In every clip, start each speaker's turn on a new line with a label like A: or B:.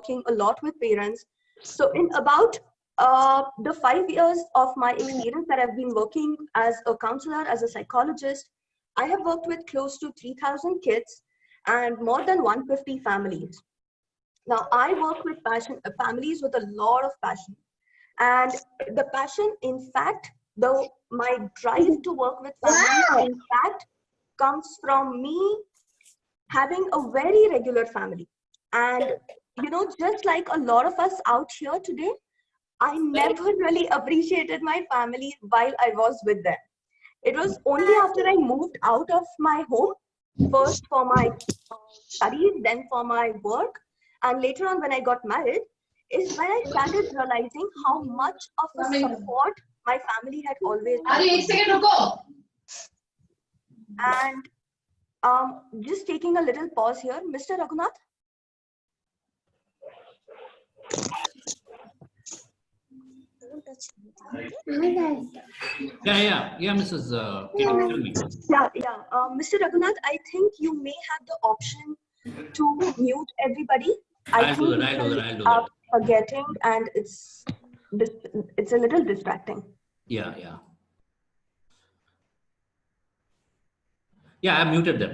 A: working a lot with parents. So in about the 5 years of my experience that I've been working as a counselor, as a psychologist, I have worked with close to 3,000 kids and more than 150 families. Now, I work with families with a lot of passion. And the passion, in fact, my drive to work with families, in fact, comes from me having a very regular family. And, just like a lot of us out here today, I never really appreciated my family while I was with them. It was only after I moved out of my home, first for my studies, then for my work, and later on when I got married, is when I started realizing how much of a support my family had always had. And just taking a little pause here, Mr. Raghunath.
B: Yeah, Mrs. Tell me.
A: Mr. Raghunath, I think you may have the option to mute everybody.
B: I'll do that.
A: Are forgetting, and it's a little distracting.
B: Yeah, I muted them.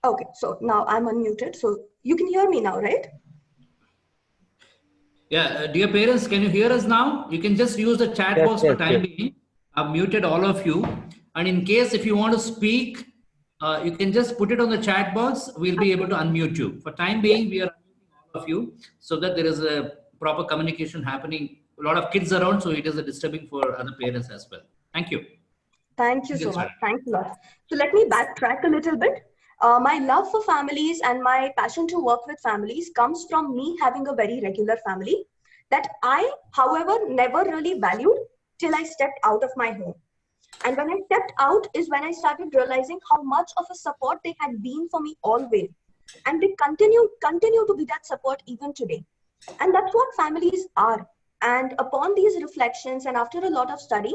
A: Okay, so now I'm unmuted, so you can hear me now, right?
B: Yeah, dear parents, can you hear us now? You can just use the chat box for time being. I've muted all of you. And in case if you want to speak, you can just put it on the chat box. We'll be able to unmute you. For time being, we are unmuting all of you so that there is a proper communication happening. A lot of kids around, so it is disturbing for other parents as well. Thank you.
A: Thank you so much. Thanks a lot. So let me backtrack a little bit. My love for families and my passion to work with families comes from me having a very regular family that I, however, never really valued till I stepped out of my home. And when I stepped out is when I started realizing how much of a support they had been for me always. And they continue to be that support even today. And that's what families are. And upon these reflections and after a lot of study,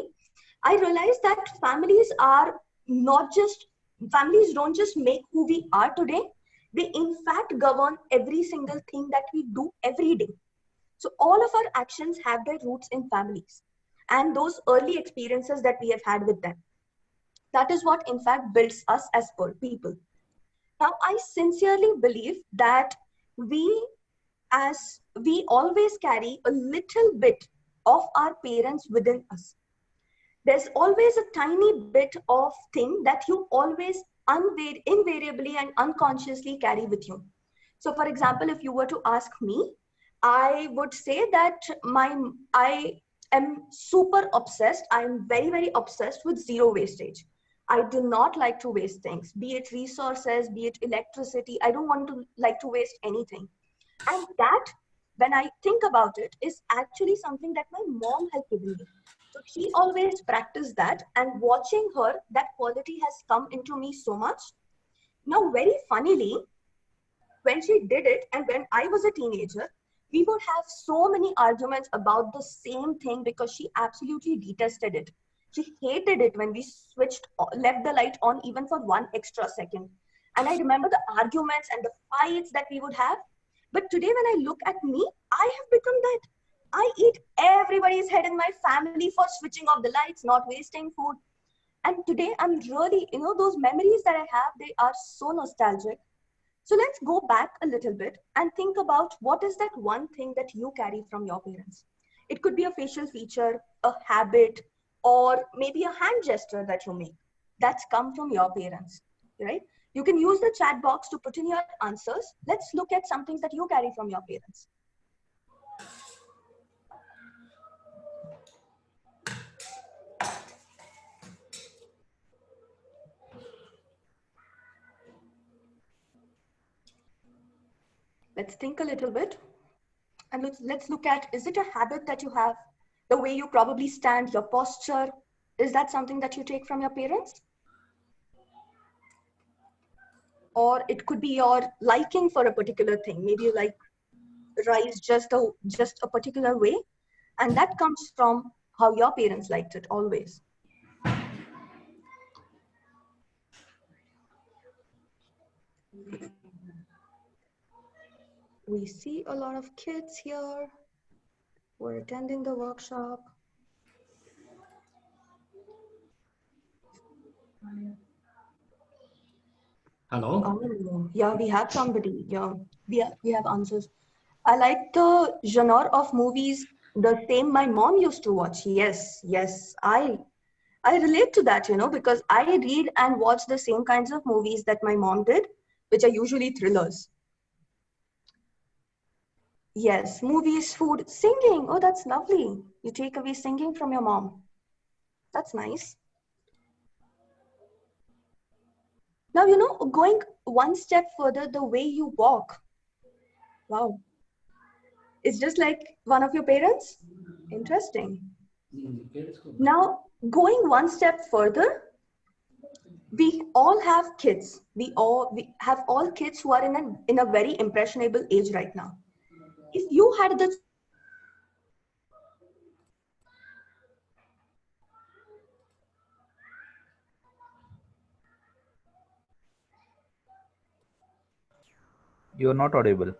A: I realized that families don't just make who we are today. They in fact govern every single thing that we do every day. So all of our actions have their roots in families and those early experiences that we have had with them. That is what in fact builds us as people. Now, I sincerely believe that we always carry a little bit of our parents within us. There's always a tiny bit of thing that you always invariably and unconsciously carry with you. So for example, if you were to ask me, I would say that I am super obsessed. I'm very, very obsessed with zero wastage. I do not like to waste things, be it resources, be it electricity. I don't want to like to waste anything. And that, when I think about it, is actually something that my mom has given me. So she always practiced that, and watching her, that quality has come into me so much. Now, very funnily, when she did it and when I was a teenager, we would have so many arguments about the same thing because she absolutely detested it. She hated it when we left the light on even for 1 extra second. And I remember the arguments and the fights that we would have. But today when I look at me, I have become that. I eat everybody's head in my family for switching off the lights, not wasting food. And today I'm really, those memories that I have, they are so nostalgic. So let's go back a little bit and think about what is that one thing that you carry from your parents. It could be a facial feature, a habit, or maybe a hand gesture that you make that's come from your parents, right? You can use the chat box to put in your answers. Let's look at some things that you carry from your parents. Let's think a little bit. And let's look at, is it a habit that you have? The way you probably stand, your posture, is that something that you take from your parents? Or it could be your liking for a particular thing. Maybe you like rice just a particular way. And that comes from how your parents liked it always. We see a lot of kids here who are attending the workshop.
B: Hello?
A: Oh, yeah, we have somebody. Yeah, we have answers. I like the genre of movies, the same my mom used to watch. Yes, yes. I relate to that, because I read and watch the same kinds of movies that my mom did, which are usually thrillers. Yes, movies, food, singing. Oh, that's lovely. You take away singing from your mom. That's nice. Now, going one step further, the way you walk. Wow. It's just like one of your parents? Interesting. Now, going one step further, we all have kids. We have all kids who are in a very impressionable age right now. If you had the
C: You're not audible.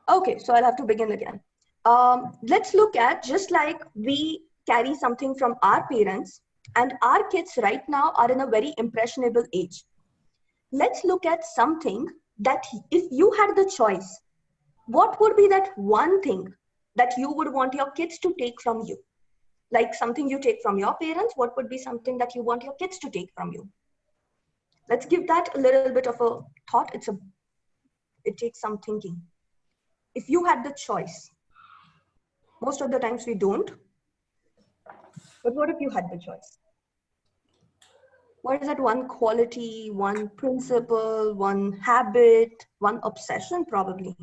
A: Okay, so I'll have to begin again. Let's look at, just like we carry something from our parents, and our kids right now are in a very impressionable age. Let's look at something that if you had the choice, what would be that one thing that you would want your kids to take from you? Like something you take from your parents, what would be something that you want your kids to take from you? Let's give that a little bit of a thought. It takes some thinking. If you had the choice, most of the times we don't, but what if you had the choice? What is that one quality, one principle, one habit, one obsession probably?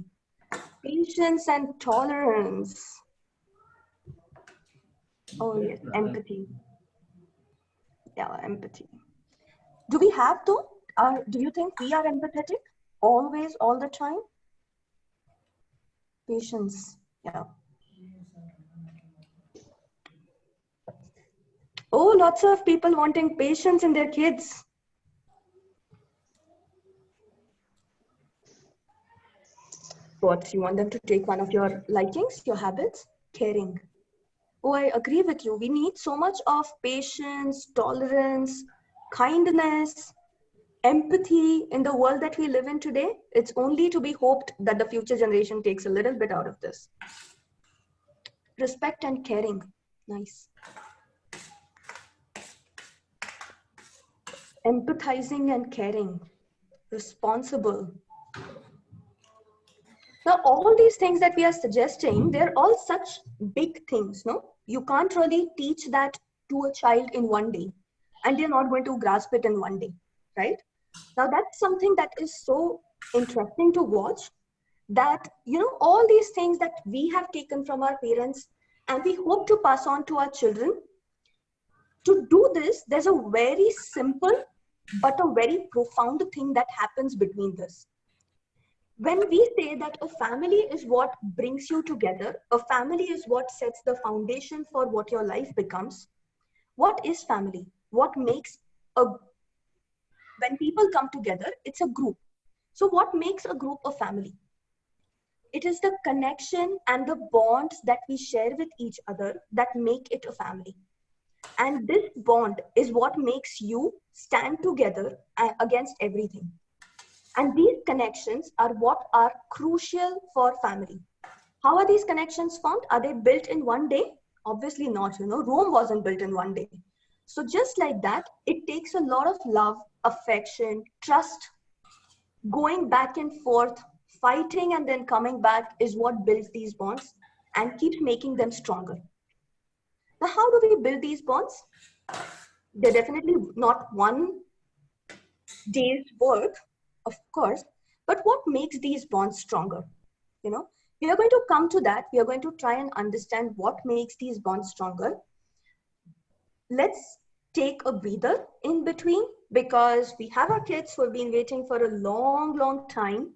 A: Patience and tolerance. Oh yes, empathy. Yeah, empathy. Do we have though? Do you think we are empathetic always, all the time? Patience, yeah. Oh, lots of people wanting patience in their kids. What, you want them to take one of your likings, your habits? Caring. Oh, I agree with you. We need so much of patience, tolerance, kindness, empathy in the world that we live in today. It's only to be hoped that the future generation takes a little bit out of this. Respect and caring. Nice. Empathizing and caring. Responsible. Now, all these things that we are suggesting, they're all such big things, no? You can't really teach that to a child in one day, and they're not going to grasp it in one day, right? Now, that's something that is so interesting to watch, that, all these things that we have taken from our parents and we hope to pass on to our children. To do this, there's a very simple but a very profound thing that happens between this. When we say that a family is what brings you together, a family is what sets the foundation for what your life becomes. What is family? What makes when people come together, it's a group. So what makes a group a family? It is the connection and the bonds that we share with each other that make it a family. And this bond is what makes you stand together against everything. And these connections are what are crucial for family. How are these connections formed? Are they built in one day? Obviously not. Rome wasn't built in one day. So just like that, it takes a lot of love, affection, trust, going back and forth, fighting and then coming back is what builds these bonds and keeps making them stronger. Now, how do we build these bonds? They're definitely not one day's work, of course, but what makes these bonds stronger? We are going to come to that. We are going to try and understand what makes these bonds stronger. Let's take a breather in between, because we have our kids who have been waiting for a long, long time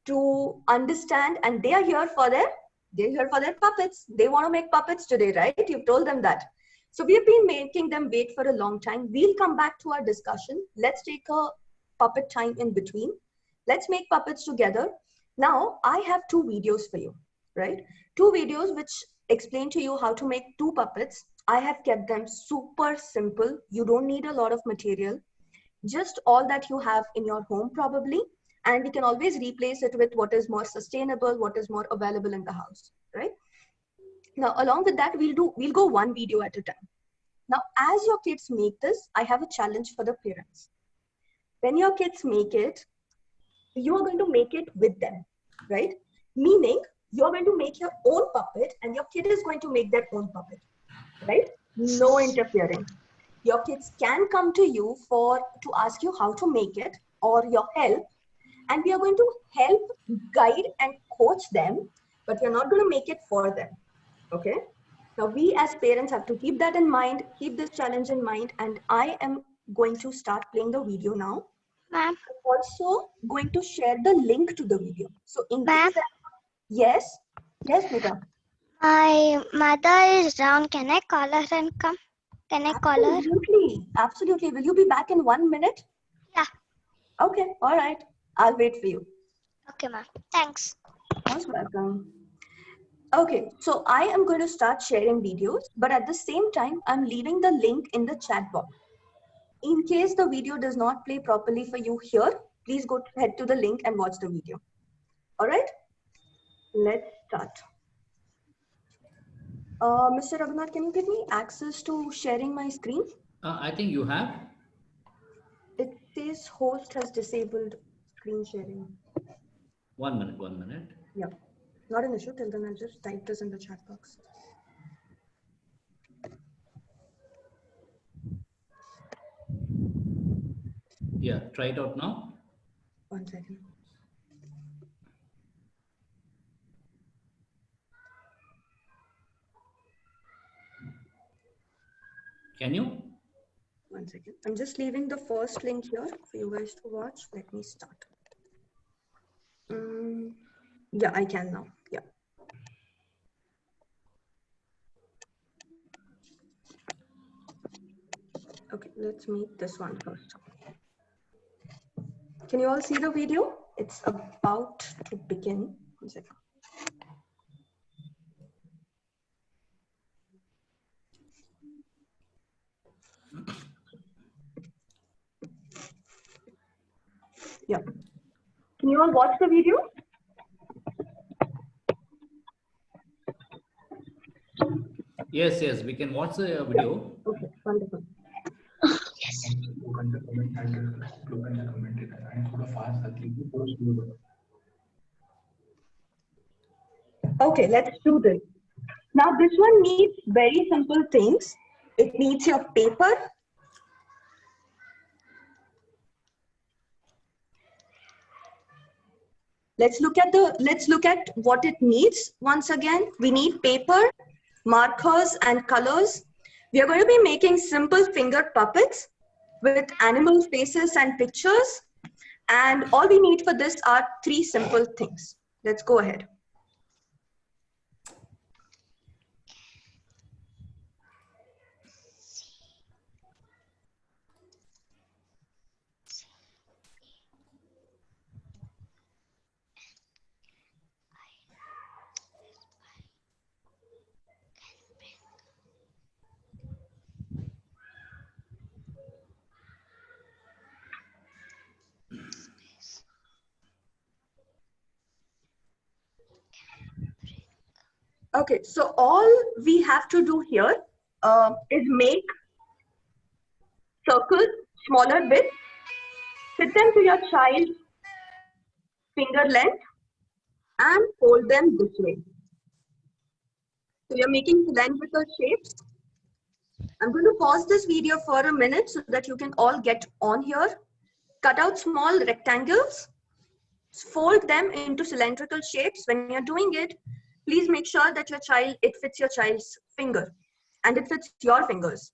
A: to understand, and they're here for their puppets. They want to make puppets today, right? You've told them that. So we've been making them wait for a long time. We'll come back to our discussion. Let's take a puppet time in between. Let's make puppets together. Now, I have 2 videos for you, right? 2 videos which explain to you how to make 2 puppets. I have kept them super simple. You don't need a lot of material. Just all that you have in your home probably. And we can always replace it with what is more sustainable, what is more available in the house, right? Now, along with that, we'll go 1 video at a time. Now, as your kids make this, I have a challenge for the parents. When your kids make it, you are going to make it with them, right? Meaning, you're going to make your own puppet and your kid is going to make their own puppet, right? No interfering. Your kids can come to you to ask you how to make it or your help, and we are going to help, guide, and coach them, but we're not going to make it for them, okay? Now, we as parents have to keep that in mind, keep this challenge in mind, and I am going to start playing the video now.
D: Ma'am.
A: I'm also going to share the link to the video. So, in
D: Ma'am.
A: Yes, Mita.
D: My mother is down. Can I call her and come? Can I call her?
A: Absolutely, absolutely. Will you be back in 1 minute?
D: Yeah.
A: Okay, all right. I'll wait for you.
D: Okay, ma'am. Thanks.
A: Most welcome. Okay, so I am going to start sharing videos, but at the same time, I'm leaving the link in the chat box. In case the video does not play properly for you here, please head to the link and watch the video. All right, let's start. Mr. Raghunath, can you give me access to sharing my screen?
B: I think you have.
A: It says host has disabled screen sharing.
B: 1 minute, 1 minute.
A: Yeah, not an issue. Till then, I'll just type this in the chat box.
B: Yeah, try it out now.
A: 1 second.
B: Can you?
A: 1 second. I'm just leaving the first link here for you guys to watch. Let me start. Yeah, I can now. Yeah. Okay, let's make this one first. Can you all see the video? It's about to begin. 1 second. Yeah. Can you all watch the video?
B: Yes, yes, we can watch the video.
A: Okay, wonderful. Okay, let's do this. Now, this one needs very simple things. It needs your paper. Let's look at what it needs. Once again, we need paper, markers, and colors. We are going to be making simple finger puppets with animal faces and pictures. And all we need for this are 3 simple things. Let's go ahead. Okay, so all we have to do here is make circles, smaller bits, fit them to your child's finger length, and fold them this way. So you're making cylindrical shapes. I'm going to pause this video for a minute so that you can all get on here. Cut out small rectangles, fold them into cylindrical shapes. When you're doing it, please make sure that it fits your child's finger and it fits your fingers.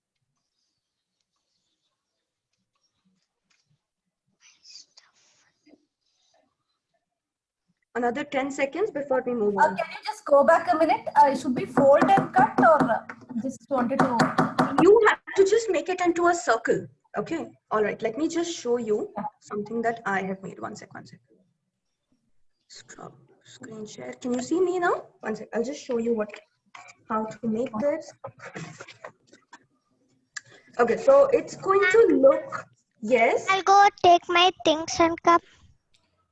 A: Another 10 seconds before we move on.
E: Can you just go back a minute? Should we fold and cut or just wanted to?
A: You have to just make it into a circle. Okay, all right. Let me just show you something that I have made. One sec. Stop screen share. Can you see me now? One sec. I'll just show you how to make this. Okay, so it's going to look, yes.
D: I'll go take my things and come.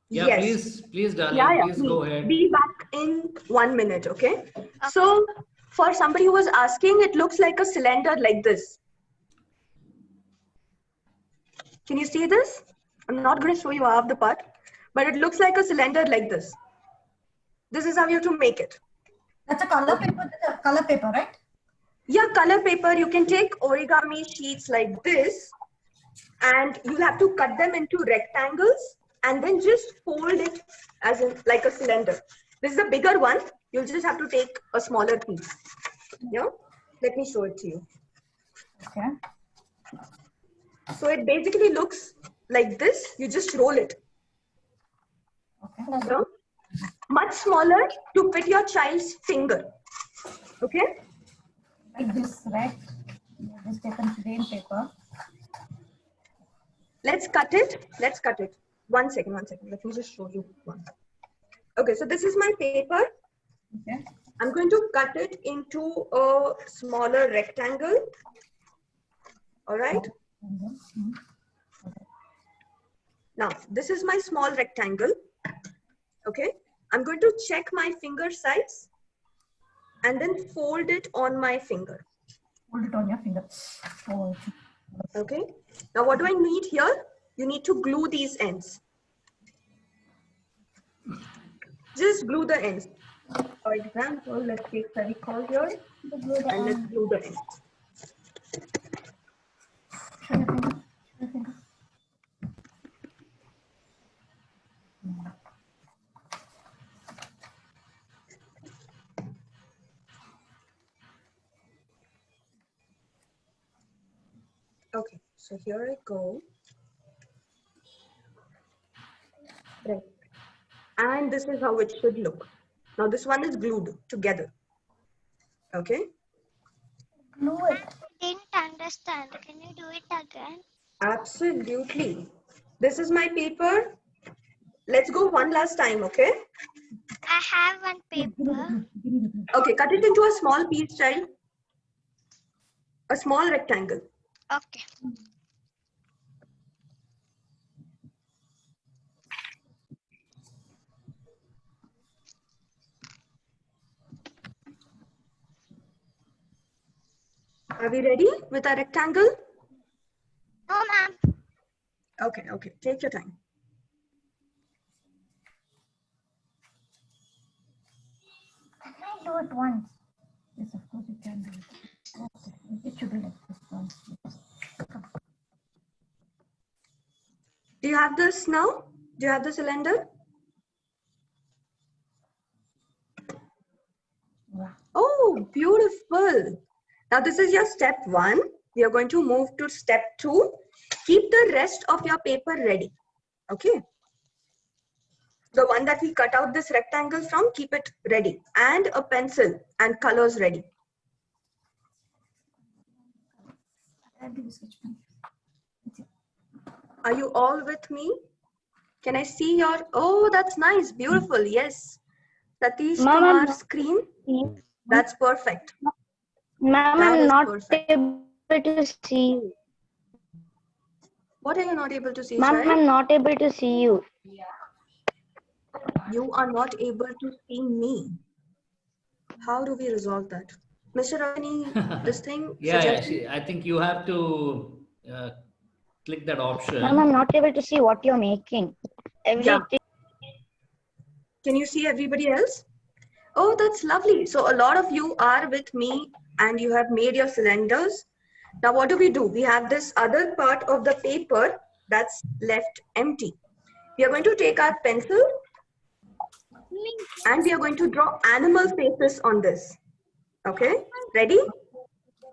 B: Yeah,
A: Yes.
B: please, darling,
A: Yeah,
B: please go ahead.
A: Be back in 1 minute, okay? So for somebody who was asking, it looks like a cylinder like this. Can you see this? I'm not going to show you half the part, but it looks like a cylinder like this. This is how you have to make it.
E: That's a color paper. That's a color paper, right?
A: Yeah, color paper. You can take origami sheets like this, and you'll have to cut them into rectangles and then just fold it as in like a cylinder. This is the bigger one. You'll just have to take a smaller piece. Yeah, let me show it to you.
E: Okay.
A: So it basically looks like this. You just roll it.
E: Okay.
A: Yeah? Much smaller to fit your child's finger. Okay.
E: Like this, right? Just take a plain paper.
A: Let's cut it. One second. Let me just show you one. Okay, so this is my paper.
E: Okay.
A: I'm going to cut it into a smaller rectangle. All right. Now, this is my small rectangle. Okay. I'm going to check my finger size and then fold it on my finger.
E: Hold it on your finger. Oh.
A: Okay. Now, what do I need here? You need to glue these ends. Just glue the ends. For example, let's take Fevicol here and let's glue the ends.
E: Show your finger. Show your finger.
A: Okay, so here I go. Right. And this is how it should look. Now this one is glued together. Okay.
E: Glue it.
D: I didn't understand. Can you do it again?
A: Absolutely. This is my paper. Let's go one last time, okay?
D: I have one paper.
A: Okay, cut it into a small piece, child. A small rectangle.
D: Okay.
A: Are we ready with our rectangle?
D: No, ma'am.
A: Okay, okay. Take your time.
E: Can I do it once? Yes, of course you can do it. Okay. It should be like this once.
A: Do you have this now? Do you have the cylinder?
E: Wow.
A: Oh, beautiful. Now this is your step 1. We are going to move to step 2. Keep the rest of your paper ready. Okay. The one that we cut out this rectangle from, keep it ready. And a pencil and colors ready.
E: I'll give you switch pen. That's it.
A: Are you all with me? Can I see your, oh, that's nice. Beautiful. Yes. Satish
F: Ma'am,
A: Kumar screen. That's perfect.
F: Ma'am,
A: That
F: I'm
A: is
F: not
A: perfect.
F: able to see you.
A: What are you not able to see,
F: Ma'am,
A: child?
F: I'm not able to see you.
A: You are not able to see me. How do we resolve that? Mr. Ravani, this thing?
B: Yeah,
A: suggestion?
B: I think you have to click that option.
F: Ma'am, I'm not able to see what you're making. Everything.
A: Can you see everybody else? Oh, that's lovely. So a lot of you are with me and you have made your cylinders. Now what do? We have this other part of the paper that's left empty. We are going to take our pencil and we are going to draw animal faces on this. Okay, ready?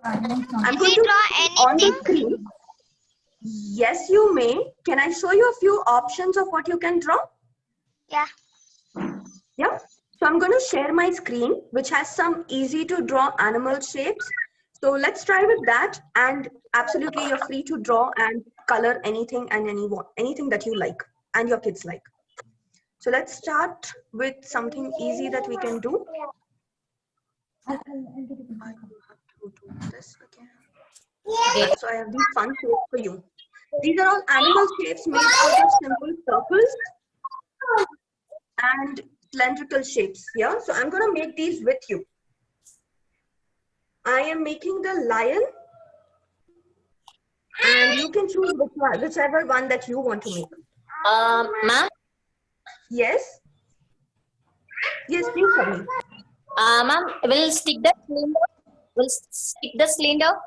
A: I'm
D: Can
A: going
D: we
A: to
D: draw
A: on the
D: anything?
A: screen. Yes, you may. Can I show you a few options of what you can draw?
D: Yeah.
A: Yeah. So I'm going to share my screen, which has some easy to draw animal shapes. So let's try with that, and absolutely you're free to draw and color anything and anything that you like and your kids like. So let's start with something easy that we can do.
E: I'll get it.
A: I will have to do this again. So I have these fun shapes for you. These are all animal shapes made out of simple circles and cylindrical shapes here. So I'm going to make these with you. I am making the lion, and you can choose whichever one that you want to make.
G: Ma'am?
A: Yes? Yes, please tell me.
G: Ma'am, we'll stick the cylinder. We'll stick the cylinder.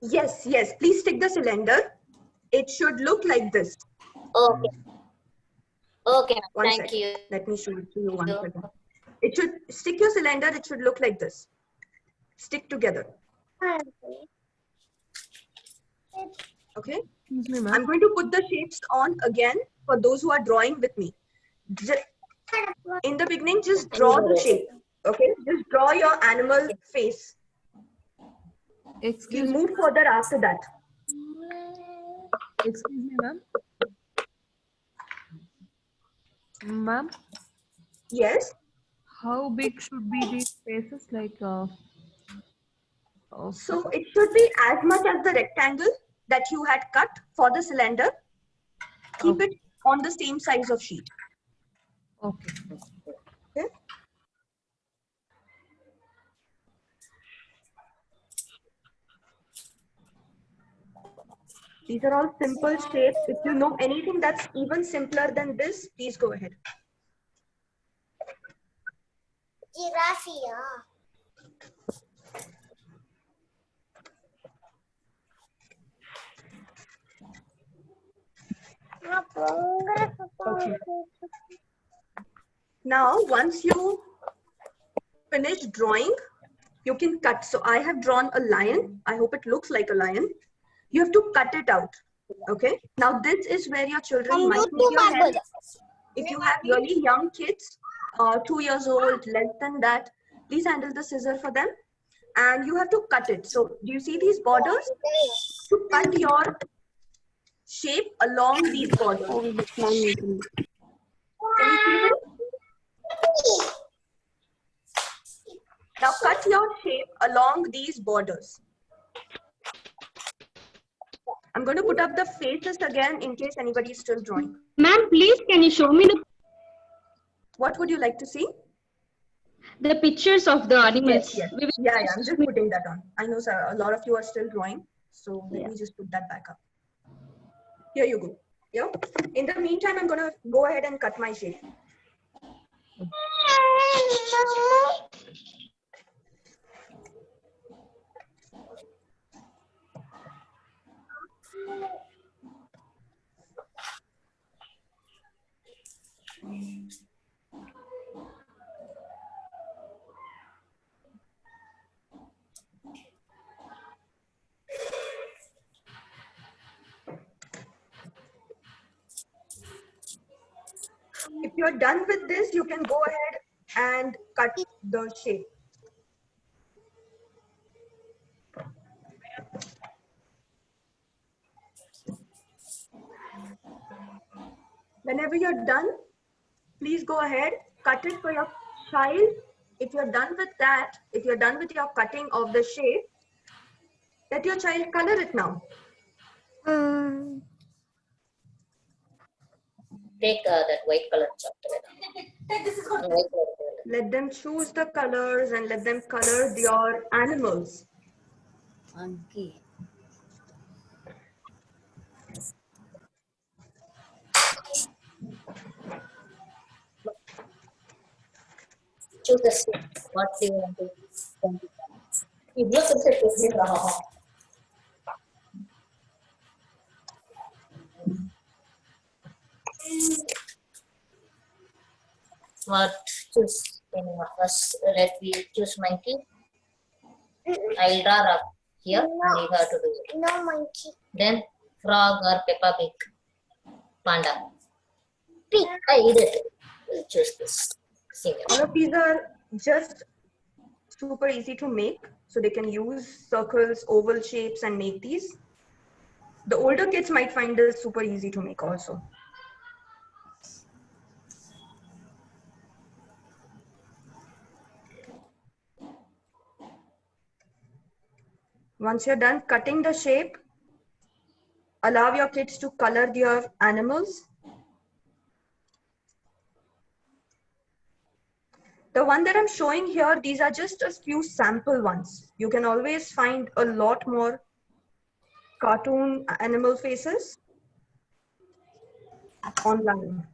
A: Yes, yes, please stick the cylinder. It should look like this.
G: Okay. Okay,
A: One
G: thank
A: second.
G: you.
A: Let me show it to you once again. It should stick your cylinder. It should look like this. Stick together. Okay. I'm going to put the shapes on again for those who are drawing with me. In the beginning, just draw the shape. Okay. Just draw your animal face. We'll move further after that.
H: Excuse me, ma'am. Ma'am,
A: Yes.
H: how big should be these spaces? Like,
A: So it should be as much as the rectangle that you had cut for the cylinder. Keep it on the same size of sheet.
H: okay.
A: Okay. These are all simple shapes. If you know anything that's even simpler than this, please go ahead.
D: Giraffe.
A: Okay. Now, once you finish drawing, you can cut. So I have drawn a lion. I hope it looks like a lion. You have to cut it out. Okay. Now, this is where your children might need your help. If you have really young kids, 2 years old, less than that, please handle the scissor for them. And you have to cut it. So do you see these borders? To cut your shape along these borders. Can you see this? Now cut your shape along these borders. I'm going to put up the faces again in case anybody is still drawing.
F: Ma'am, please can you show me
A: What would you like to see?
F: the pictures of the animals?
A: Yes. Yeah, I'm just putting that on. I know, sir, a lot of you are still drawing. So let me just put that back up. Here you go. Yeah. In the meantime, I'm going to go ahead and cut my shape. If you're done with this, you can go ahead and cut the shape. Whenever you're done, please go ahead, cut it for your child. If you're done with that, if you're done with your cutting of the shape, let your child color it now.
G: Take that white color chocolate.
A: Let them choose the colors and let them color your animals.
G: Okay. Choose the shape. What do you want to do? What choose any of us? Let me choose monkey. I'll draw up here and you have to do it.
D: No monkey.
G: Then frog or Peppa Pig. Panda. Pig. I did it. We'll choose this.
A: All of these are just super easy to make. So they can use circles, oval shapes and make these. The older kids might find this super easy to make also. Once you're done cutting the shape, allow your kids to color their animals. The one that I'm showing here, these are just a few sample ones. You can always find a lot more cartoon animal faces online.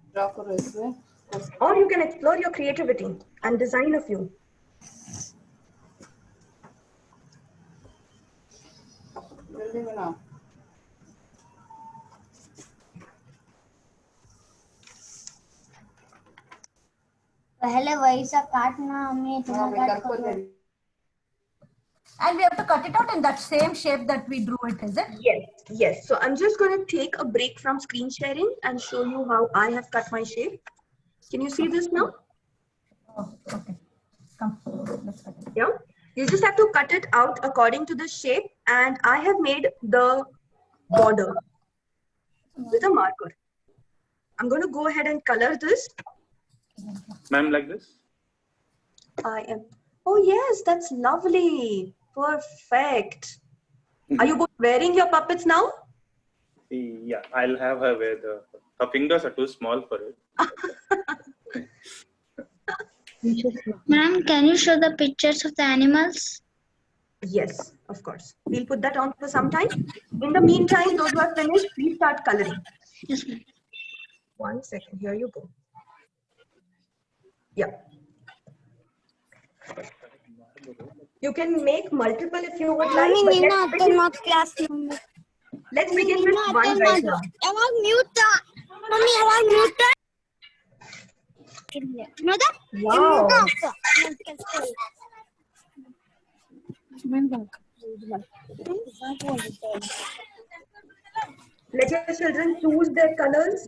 A: Or you can explore your creativity and design a few.
E: पहले वैसा काटना हमें इतना cut करो. And we have to cut it out in that same shape that we drew it, is it?
A: Yes, yes. So I'm just going to take a break from screen sharing and show you how I have cut my shape. Can you see this now?
E: Oh, okay. Come, let's cut it.
A: Yeah. You just have to cut it out according to the shape, and I have made the border with a marker. I'm going to go ahead and color this.
I: Ma'am, like this?
A: I am. Oh yes, that's lovely. Perfect. Are you both wearing your puppets now?
I: Yeah, I'll have her wear her fingers are too small for it.
D: Ma'am, can you show the pictures of the animals?
A: Yes, of course. We'll put that on for some time. In the meantime, those who are finished, please start coloring.
D: Yes, ma'am.
A: 1 second. Here you go. Yeah. You can make multiple if you would like. But let's begin with one right now. Wow. Let your children choose their colors.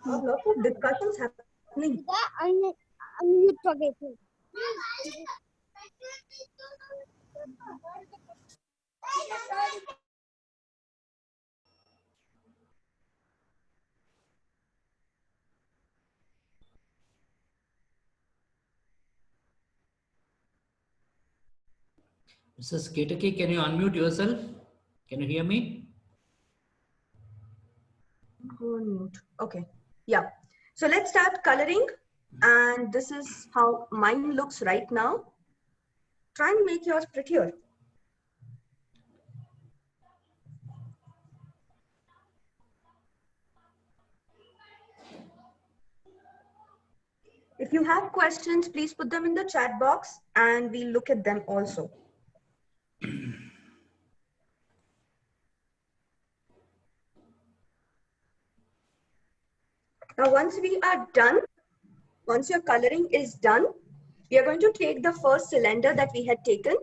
A: Lots of discussions happening.
B: Mrs. Ketaki, can you unmute yourself? Can you hear me?
A: Go on mute. Okay. Yeah. So let's start coloring. And this is how mine looks right now. Try and make yours prettier. If you have questions, please put them in the chat box and we'll look at them also. Now, once we are done, once your coloring is done, we are going to take the first cylinder that we had taken.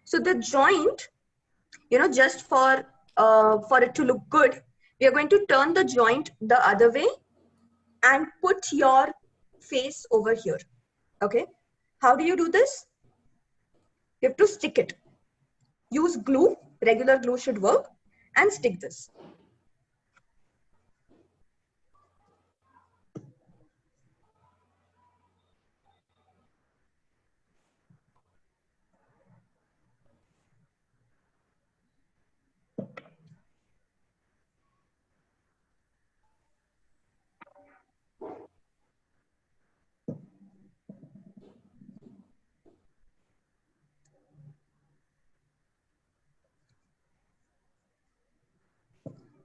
A: So the joint, just for it to look good, we are going to turn the joint the other way and put your face over here. Okay. How do you do this? You have to stick it. Use glue, regular glue should work, and stick this.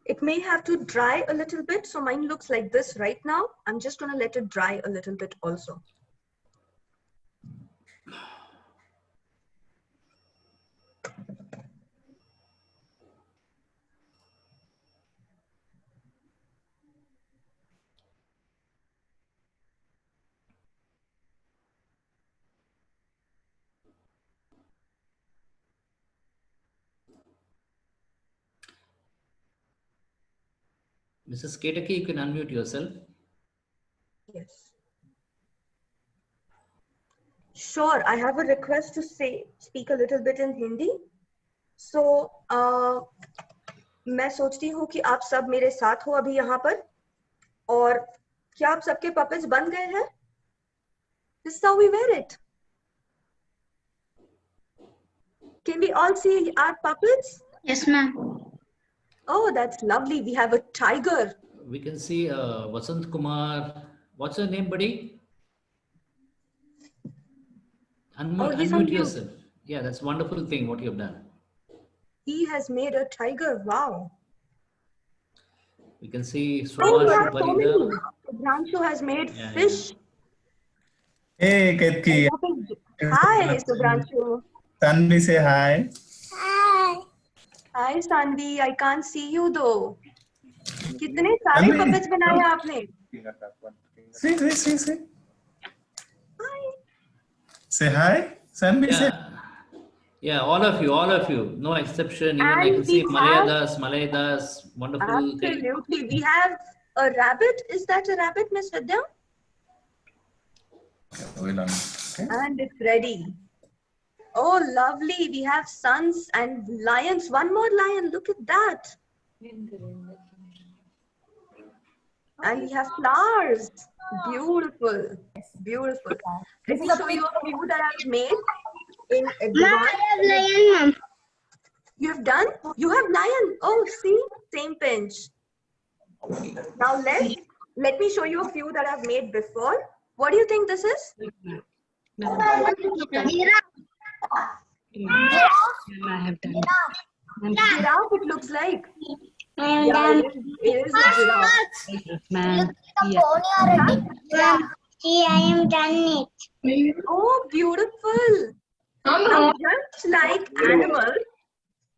A: It may have to dry a little bit. So mine looks like this right now. I'm just going to let it dry a little bit also.
B: Mrs. Ketaki, you can unmute yourself.
A: Yes. Sure, I have a request to speak a little bit in Hindi. So, मैं सोचती हूँ कि आप सब मेरे साथ हो अभी यहाँ पर, और क्या आप सबके puppets बन गए हैं? This is how we wear it. Can we all see our puppets?
D: Yes, ma'am.
A: Oh, that's lovely. We have a tiger.
B: We can see Vasant Kumar. What's your name, buddy?
A: He's
B: Unmute
A: on mute.
B: yourself. Yeah, that's a wonderful thing what you've done.
A: He has made a tiger. Wow.
B: We can see
A: Oh, we
B: Subhash
A: have so many.
B: Parida.
A: Subhranshu has made
B: Yeah,
A: fish.
J: Hey, Ketki.
A: Hi, Subhranshu.
J: Tanvi, say hi.
A: Hi, Sanvi. I can't see you though. कितने सारे
J: Tanvi.
A: puppets बनाए आपने?
J: See.
A: Hi.
J: Say hi. Tanvi, say.
B: Yeah, all of you, no exception. Even I
A: And
B: can see
A: we
B: Malay Das, wonderful thing.
A: Absolutely. We have a rabbit. Is that a rabbit, Miss Vidya?
J: Okay.
A: And it's ready. Oh, lovely. We have suns and lions. One more lion. Look at that. And we have flowers. Beautiful. Beautiful. Let me show you a few that I've made in
D: Ma'am,
A: advance.
D: I have lion, ma'am.
A: You have done? You have lion. Oh, see? Same pinch. Now let me show you a few that I've made before. What do you think this is?
F: I have done.
A: Giraffe, it looks like.
D: I am
A: Yeah,
D: done.
A: it is a giraffe.
F: Ma'am.
D: Ma'am, see, I am done it.
A: Oh, beautiful. Now, just like animals,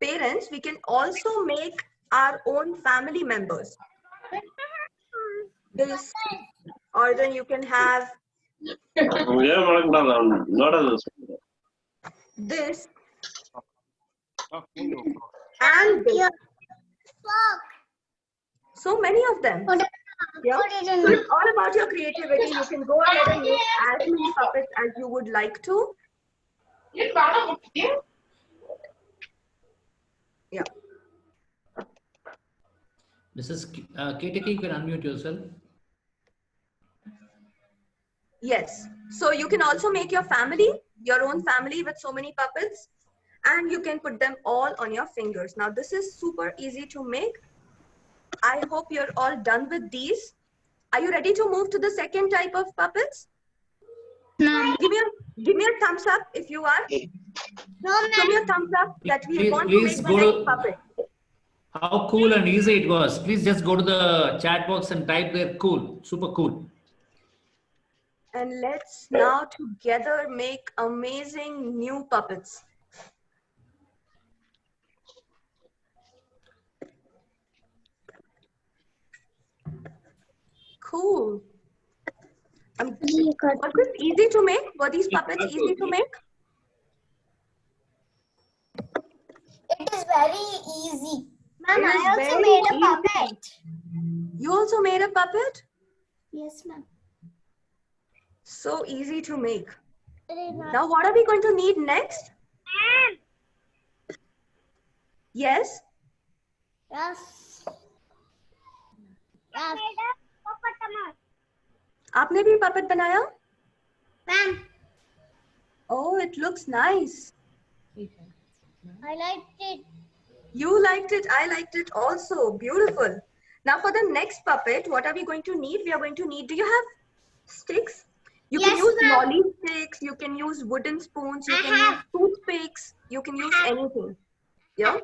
A: parents, we can also make our own family members. This, or then you can have this and this. So many of them. Yeah. So it's all about your creativity. You can go ahead and make as many puppets as you would like to. Yeah.
B: Mrs. Ketaki, you can unmute yourself.
A: Yes. So you can also make your family, your own family with so many puppets, and you can put them all on your fingers. Now this is super easy to make. I hope you're all done with these. Are you ready to move to the second type of puppets?
D: No,
A: Give me a thumbs up if you are.
D: no,
A: Show me a thumbs up that we want to
B: Please
A: make the
B: go
A: next
B: to-
A: puppet.
B: How cool and easy it was. Please just go to the chat box and type there cool, super cool.
A: And let's now together make amazing new puppets. Cool. Was this easy to make? Were these puppets easy to make?
E: It is very easy.
A: Ma'am,
E: It is
A: I also
E: very
A: made a
E: easy.
A: puppet. You also made a puppet?
E: Yes, ma'am.
A: So easy to make. Now what are we going to need next? Yes?
E: Yes.
A: आपने भी puppet बनाया?
E: Ma'am,
A: Oh, it looks nice.
E: I liked it.
A: You liked it. I liked it also. Beautiful. Now for the next puppet, what are we going to need? We are going to need, do you have sticks? You can
E: Yes,
A: use
E: ma'am.
A: lolly sticks. You can use wooden spoons. You
E: I
A: can
E: have.
A: use toothpicks. You can use anything. Yeah?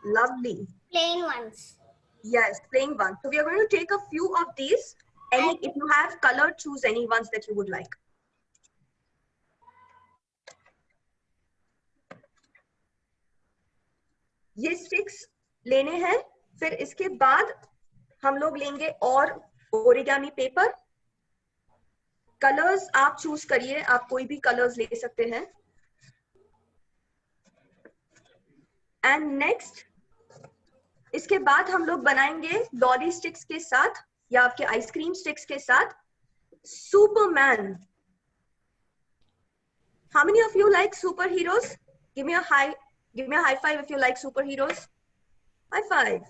A: Lovely.
E: Plain ones.
A: Yes, plain one. So we are going to take a few of these. If you have color, choose any ones that you would like. ये sticks लेने हैं. फिर इसके बाद हम लोग लेंगे और origami paper. Colors आप choose करिए. आप कोई भी colors ले सकते हैं. And next, इसके बाद हम लोग बनाएंगे लॉली स्टिक्स के साथ या आपके आइसक्रीम स्टिक्स के साथ Superman. How many of you like superheroes? Give me a high five if you like superheroes. High five.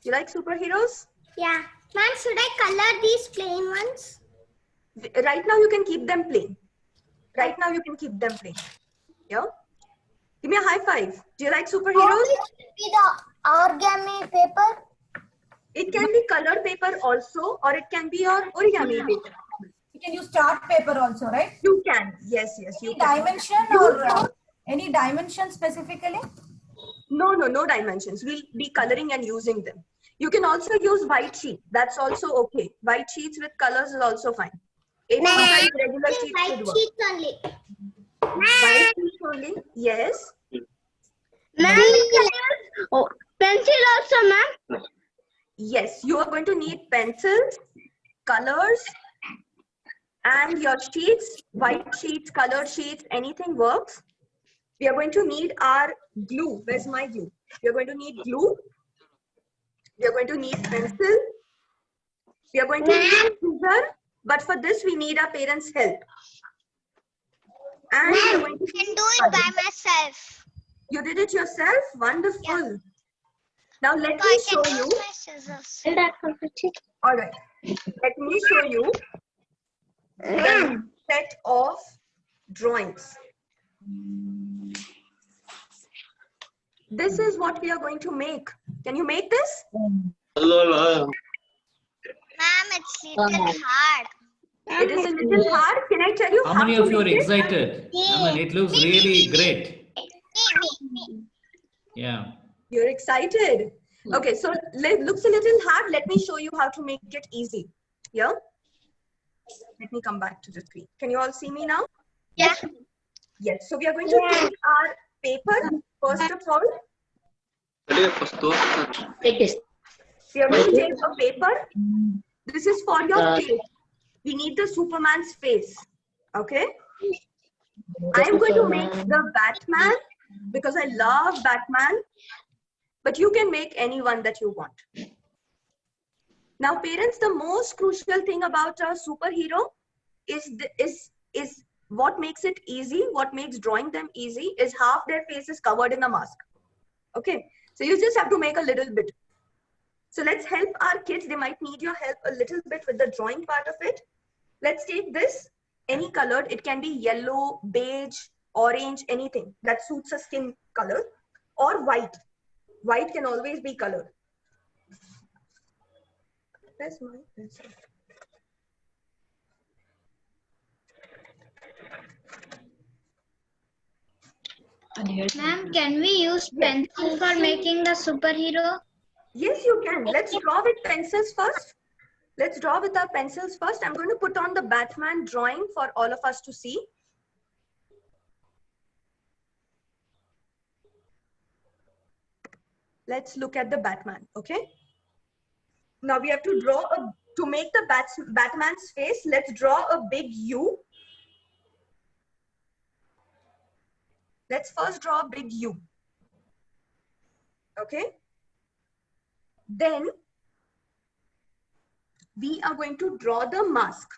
A: You like superheroes?
D: Yeah. Ma'am, should I color these plain ones?
A: Right now you can keep them plain. Right now you can keep them plain. Yeah. Give me a high five. Do you like superheroes?
D: Be the origami paper.
A: It can be colored paper also, or it can be your origami paper.
E: You can use chart paper also, right?
A: You can. Yes, yes.
E: Any
A: You can.
E: dimension or any dimension specifically?
A: No dimensions. We'll be coloring and using them. You can also use white sheet. That's also okay. White sheets with colors is also fine. A4 regular sheets
D: White
A: would work.
D: sheets only.
A: White sheets only. Yes.
D: Ma'am, oh, pencil also, ma'am.
A: Yes. You are going to need pencils, colors, and your sheets. White sheets, colored sheets, anything works. We are going to need our glue. Where's my glue? We are going to need glue. We are going to need pencil. We are going to need scissor. But for this, we need our parents' help. And we are going to
D: I can do it by myself.
A: You did it yourself? Wonderful. Yeah. Now let
D: So
A: me
D: I
A: show
D: can
A: you.
D: use my scissors.
A: All right. Let me show you the set of drawings. This is what we are going to make. Can you make this?
D: Ma'am, it's little hard.
A: It is a little hard. Can I tell you
B: How
A: how
B: many
A: to
B: of you are
A: make it?
B: excited? I mean, it looks really great. Yeah.
A: You're excited. Okay, so it looks a little hard. Let me show you how to make it easy. Yeah. Let me come back to the screen. Can you all see me now?
D: Yeah.
A: Yes. So we are going to take our paper first of all.
G: Take this.
A: We are going to take a paper. This is for your face. We need the Superman's face. Okay. I am going to make the Batman because I love Batman. But you can make anyone that you want. Now, parents, the most crucial thing about a superhero is what makes it easy, what makes drawing them easy is half their face is covered in a mask. Okay, so you just have to make a little bit. So let's help our kids. They might need your help a little bit with the drawing part of it. Let's take this, any colored. It can be yellow, beige, orange, anything that suits a skin color, or white. White can always be colored. Where's my pencil?
D: Ma'am, can we use pencil for making the superhero?
A: Yes, you can. Let's draw with pencils first. Let's draw with our pencils first. I'm going to put on the Batman drawing for all of us to see. Let's look at the Batman, okay? Now we have to draw to make the Batman's face, let's draw a big U. Let's first draw a big U. Okay? Then we are going to draw the mask.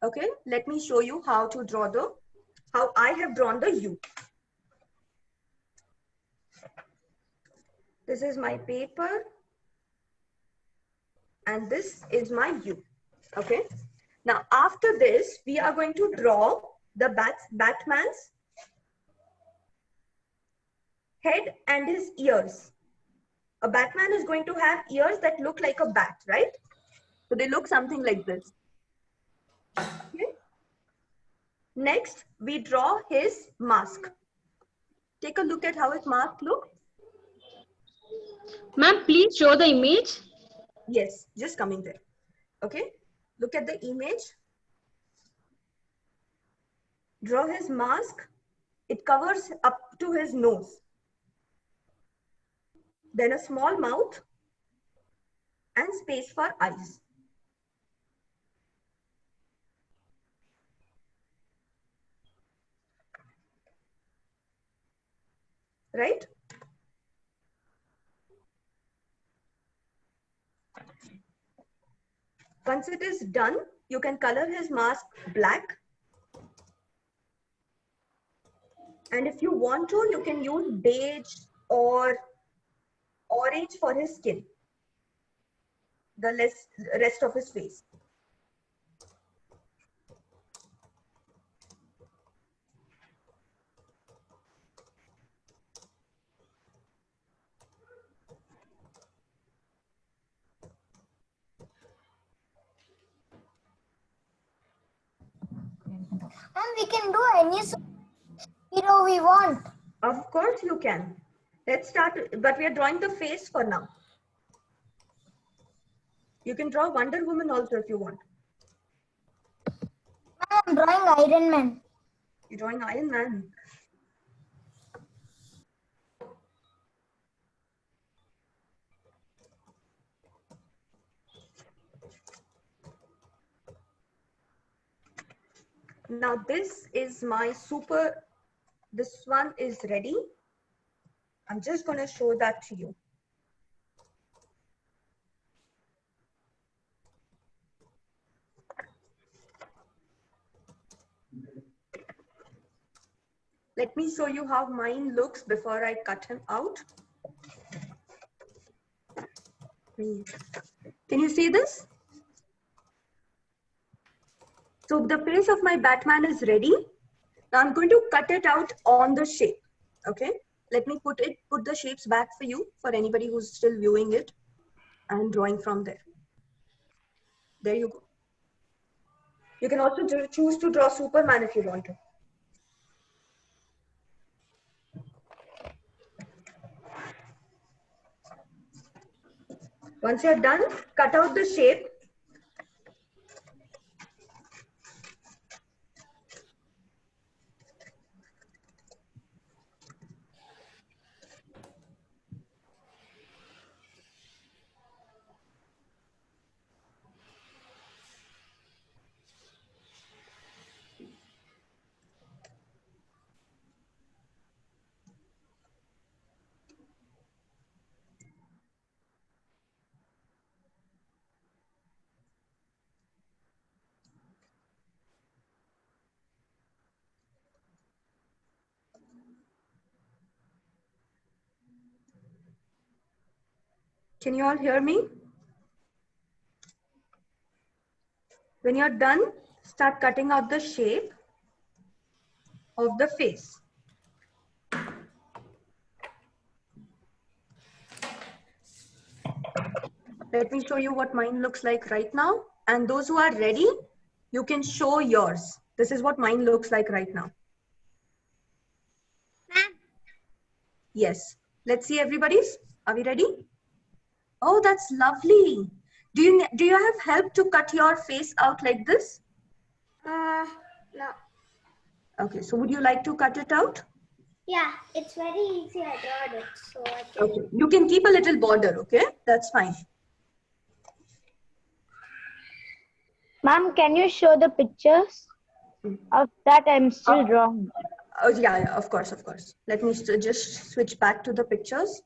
A: Okay? Let me show you how to draw how I have drawn the U. This is my paper. And this is my U. Okay? Now, after this, we are going to draw the Batman's head and his ears. A Batman is going to have ears that look like a bat, right? So they look something like this. Okay? Next, we draw his mask. Take a look at how his mask looks.
F: Ma'am, please show the image.
A: Yes, just coming there. Okay, look at the image. Draw his mask. It covers up to his nose. Then a small mouth and space for eyes. Right? Once it is done, you can color his mask black. And if you want to, you can use beige or orange for his skin, the rest of his face.
E: And we can do any hero we want.
A: Of course you can. Let's start, but we are drawing the face for now. You can draw Wonder Woman also if you want.
E: I'm drawing Iron Man.
A: You're drawing Iron Man. Now this is my this one is ready. I'm just going to show that to you. Let me show you how mine looks before I cut him out. Can you see this? So the face of my Batman is ready. Now I'm going to cut it out on the shape. Okay. Let me put the shapes back for you, for anybody who's still viewing it and drawing from there. There you go. You can also choose to draw Superman if you want to. Once you're done, cut out the shape. Can you all hear me? When you're done, start cutting out the shape of the face. Let me show you what mine looks like right now. And those who are ready, you can show yours. This is what mine looks like right now.
D: Ma'am.
A: Yes. Let's see everybody's. Are we ready? Oh, that's lovely. Do you have help to cut your face out like this?
D: No.
A: Okay, so would you like to cut it out?
D: Yeah, it's very easy. I drawed it, so I can.
A: Okay, you can keep a little border, okay? That's fine.
K: Ma'am, can you show the pictures of that? I'm still drawing.
A: Oh, yeah, of course, of course. Let me just switch back to the pictures.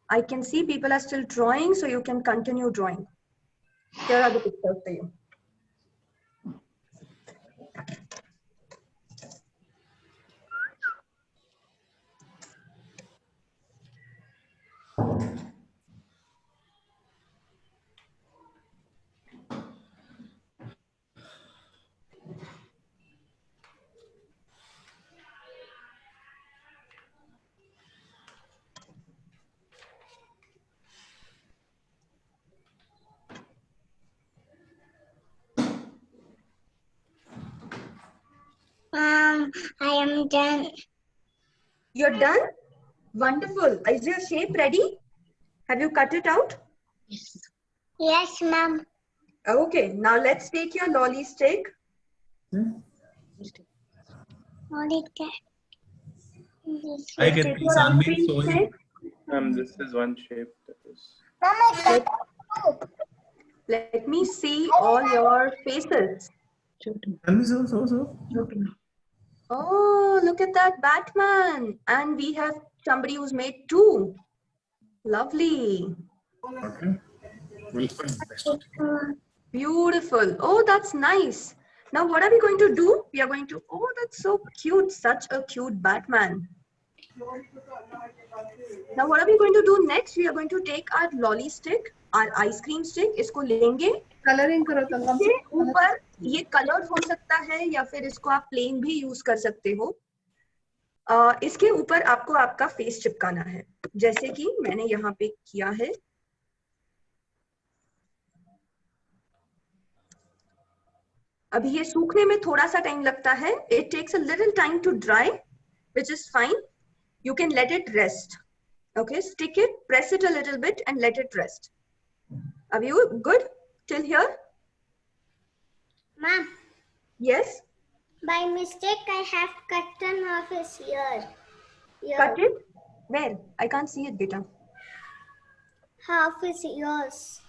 A: I can see people are still drawing, so you can continue drawing. Here are the pictures for you.
D: I am done.
A: You're done? Wonderful. Is your shape ready? Have you cut it out?
D: Yes. Yes, ma'am.
A: Okay, now let's take your lolly stick.
D: Lolly stick.
J: I get
A: Take your
J: Sanvi
A: ice cream
J: showing.
A: stick.
I: This is one shape. That is.
A: Let me see all your faces.
J: Sanvi, so.
A: Oh, look at that Batman. And we have somebody who's made two. Lovely.
J: Okay. We'll find the best.
A: Beautiful. Oh, that's nice. Now, what are we going to do? We are going to, oh, that's so cute. Such a cute Batman. Now, what are we going to do next? We are going to take our lolly stick, our ice cream stick. इसको लेंगे.
H: Coloring करो तंगम से.
A: इसके ऊपर ये colored हो सकता है या फिर इसको आप plain भी use कर सकते हो. इसके ऊपर आपको आपका face चिपकाना है. जैसे कि मैंने यहाँ पे किया है. अभी ये सूखने में थोड़ा सा टाइम लगता है. It takes a little time to dry, which is fine. You can let it rest. Okay, stick it, press it a little bit and let it rest. Are you good till here?
D: Ma'am,
A: Yes.
D: by mistake I have cut off his ear.
A: Cut it? Where? I can't see it, beta.
D: Half his ears.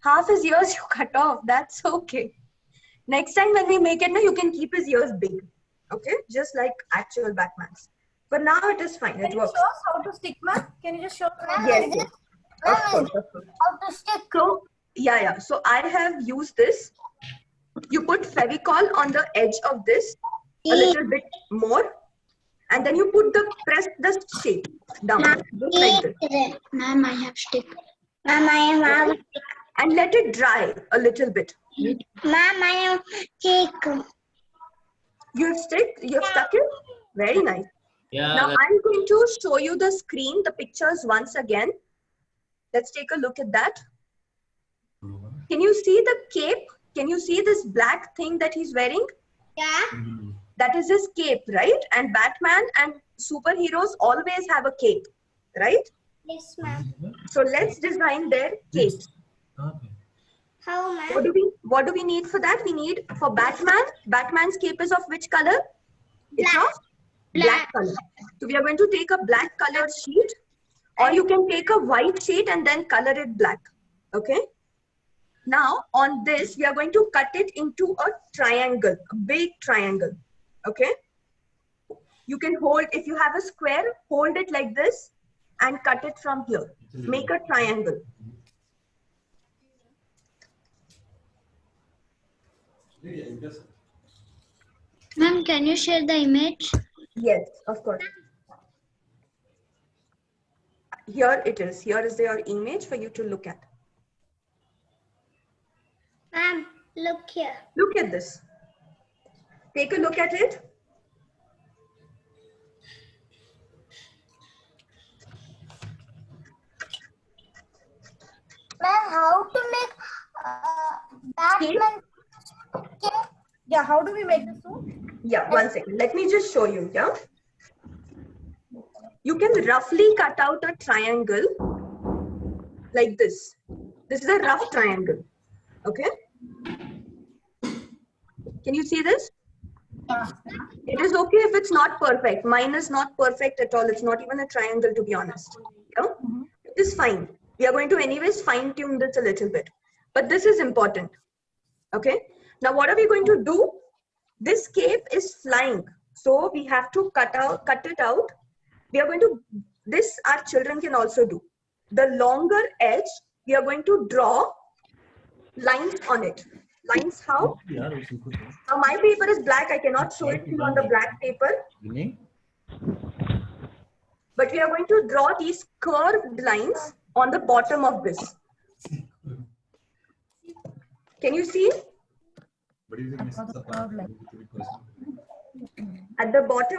A: Half his ears you cut off. That's okay. Next time when we make it, you can keep his ears big. Okay? Just like actual Batman's. But now it is fine. It works.
E: Show us how to stick, ma'am. Can you just show us?
A: Yes. Yes. Of course.
E: How to stick?
A: So, yeah. So I have used this. You put Fevicol on the edge of this a little bit more. And then you press the shape down. Just like this.
D: Ma'am, I have stick. Ma'am, I have
A: And let it dry a little bit.
D: Ma'am, I have stick.
A: You have stuck it? Very nice.
B: Yeah.
A: Now I'm going to show you the screen, the pictures once again. Let's take a look at that. Can you see the cape? Can you see this black thing that he's wearing?
D: Yeah.
A: That is his cape, right? And Batman and superheroes always have a cape, right?
D: Yes, ma'am.
A: So let's design their capes.
D: How, ma'am?
A: What do we need for that? We need for Batman. Batman's cape is of which color? It's of black color. So we are going to take a black colored sheet, or you can take a white sheet and then color it black. Okay. Now on this, we are going to cut it into a triangle, a big triangle. Okay. You can hold, if you have a square, hold it like this and cut it from here. Make a triangle.
D: Ma'am, can you share the image?
A: Yes, of course. Here it is. Here is your image for you to look at.
D: Ma'am, look here.
A: Look at this. Take a look at it.
E: Ma'am, how to make Batman cape? Yeah, how do we make the suit?
A: Yeah, one second. Let me just show you. Yeah. You can roughly cut out a triangle like this. This is a rough triangle. Okay. Can you see this?
E: Yeah.
A: It is okay if it's not perfect. Mine is not perfect at all. It's not even a triangle, to be honest. Yeah? It is fine. We are going to anyways fine tune this a little bit. But this is important. Okay. Now what are we going to do? This cape is flying. So we have to cut it out. We are going to, this our children can also do. The longer edge, we are going to draw lines on it. Lines how? Now my paper is black. I cannot show it to you on the black paper. But we are going to draw these curved lines on the bottom of this. Can you see? At the bottom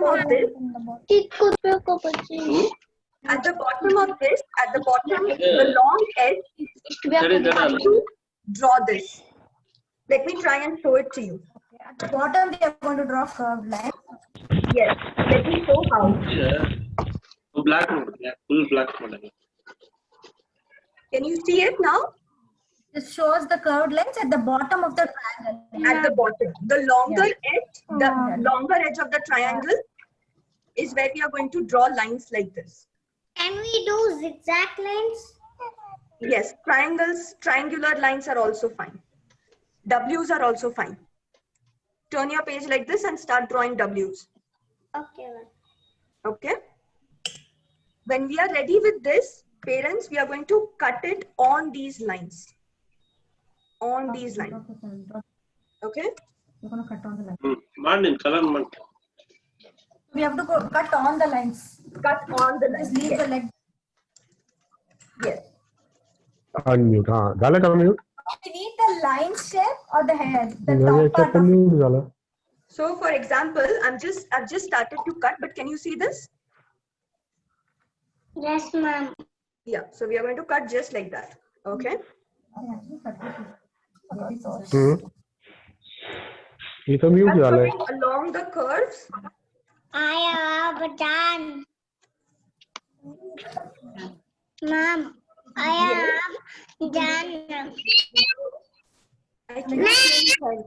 A: of this, the long edge, we are going to draw this. Let me try and show it to you.
E: At the bottom, we are going to draw curved line.
A: Yes, let me show how.
I: Full black.
A: Can you see it now?
E: This shows the curved lines at the bottom of the triangle.
A: At the bottom, the longer edge of the triangle is where we are going to draw lines like this.
D: Can we do zigzag lines?
A: Yes, triangular lines are also fine. W's are also fine. Turn your page like this and start drawing W's.
D: Okay, ma'am.
A: Okay. When we are ready with this, parents, we are going to cut it on these lines. on these lines. Okay.
E: You're gonna cut on the line.
J: Martin, color man.
E: We have to go cut on the lines.
A: Cut on the lines.
E: Just leave the leg.
A: Yes.
L: Unmute. झालं का mute?
E: We need the line shape or the head. The top part of
L: mute झालं.
A: So for example, I've just started to cut, but can you see this?
D: Yes, ma'am.
A: Yeah. So we are going to cut just like that. Okay.
L: इथं mute झालंय.
A: Along the curves.
D: I have done. Ma'am, I have done.
A: I cannot hear you, child.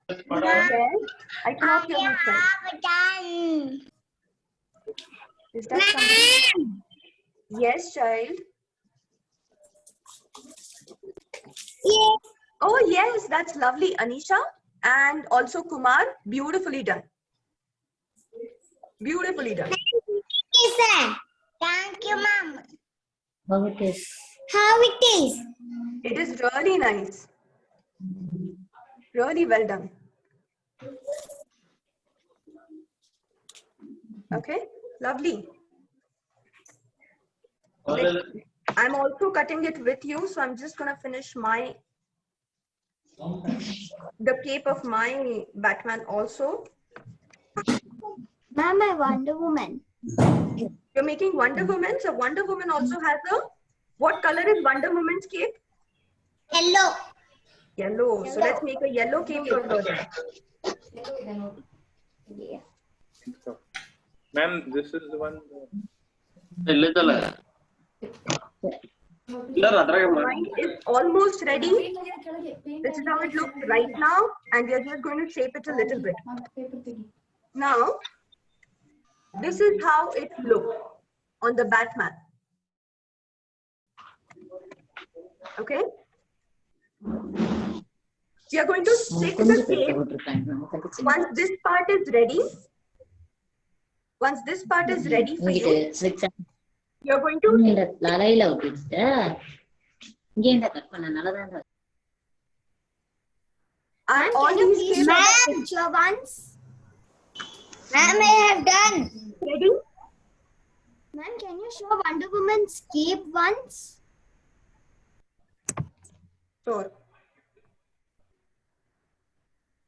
A: Yes, I cannot hear you, child.
D: have done.
A: Is that something? Yes, child.
D: Yes.
A: Oh, yes, that's lovely, Anisha. And also Kumar, beautifully done. Beautifully done.
D: Yes, sir. Thank you, ma'am.
G: How it is?
D: How it is?
A: It is really nice. Really well done. Okay, lovely. I'm also cutting it with you, so I'm just gonna finish the cape of my Batman also.
D: Ma'am, I Wonder Woman.
A: You're making Wonder Woman, so Wonder Woman also has a, what color is Wonder Woman's cape?
D: Hello.
A: Yellow. So let's make a yellow cape for her.
I: Ma'am, this is the one.
A: Mine is almost ready. This is how it looks right now, and we are just going to shape it a little bit. Now, this is how it looks on the Batman. Okay. We are going to stick the cape once this part is ready. Once this part is ready for you, you're going to. And all these capes.
D: Ma'am, show once. Ma'am, I have done.
A: Ready?
D: Ma'am, can you show Wonder Woman's cape once?
A: Sure.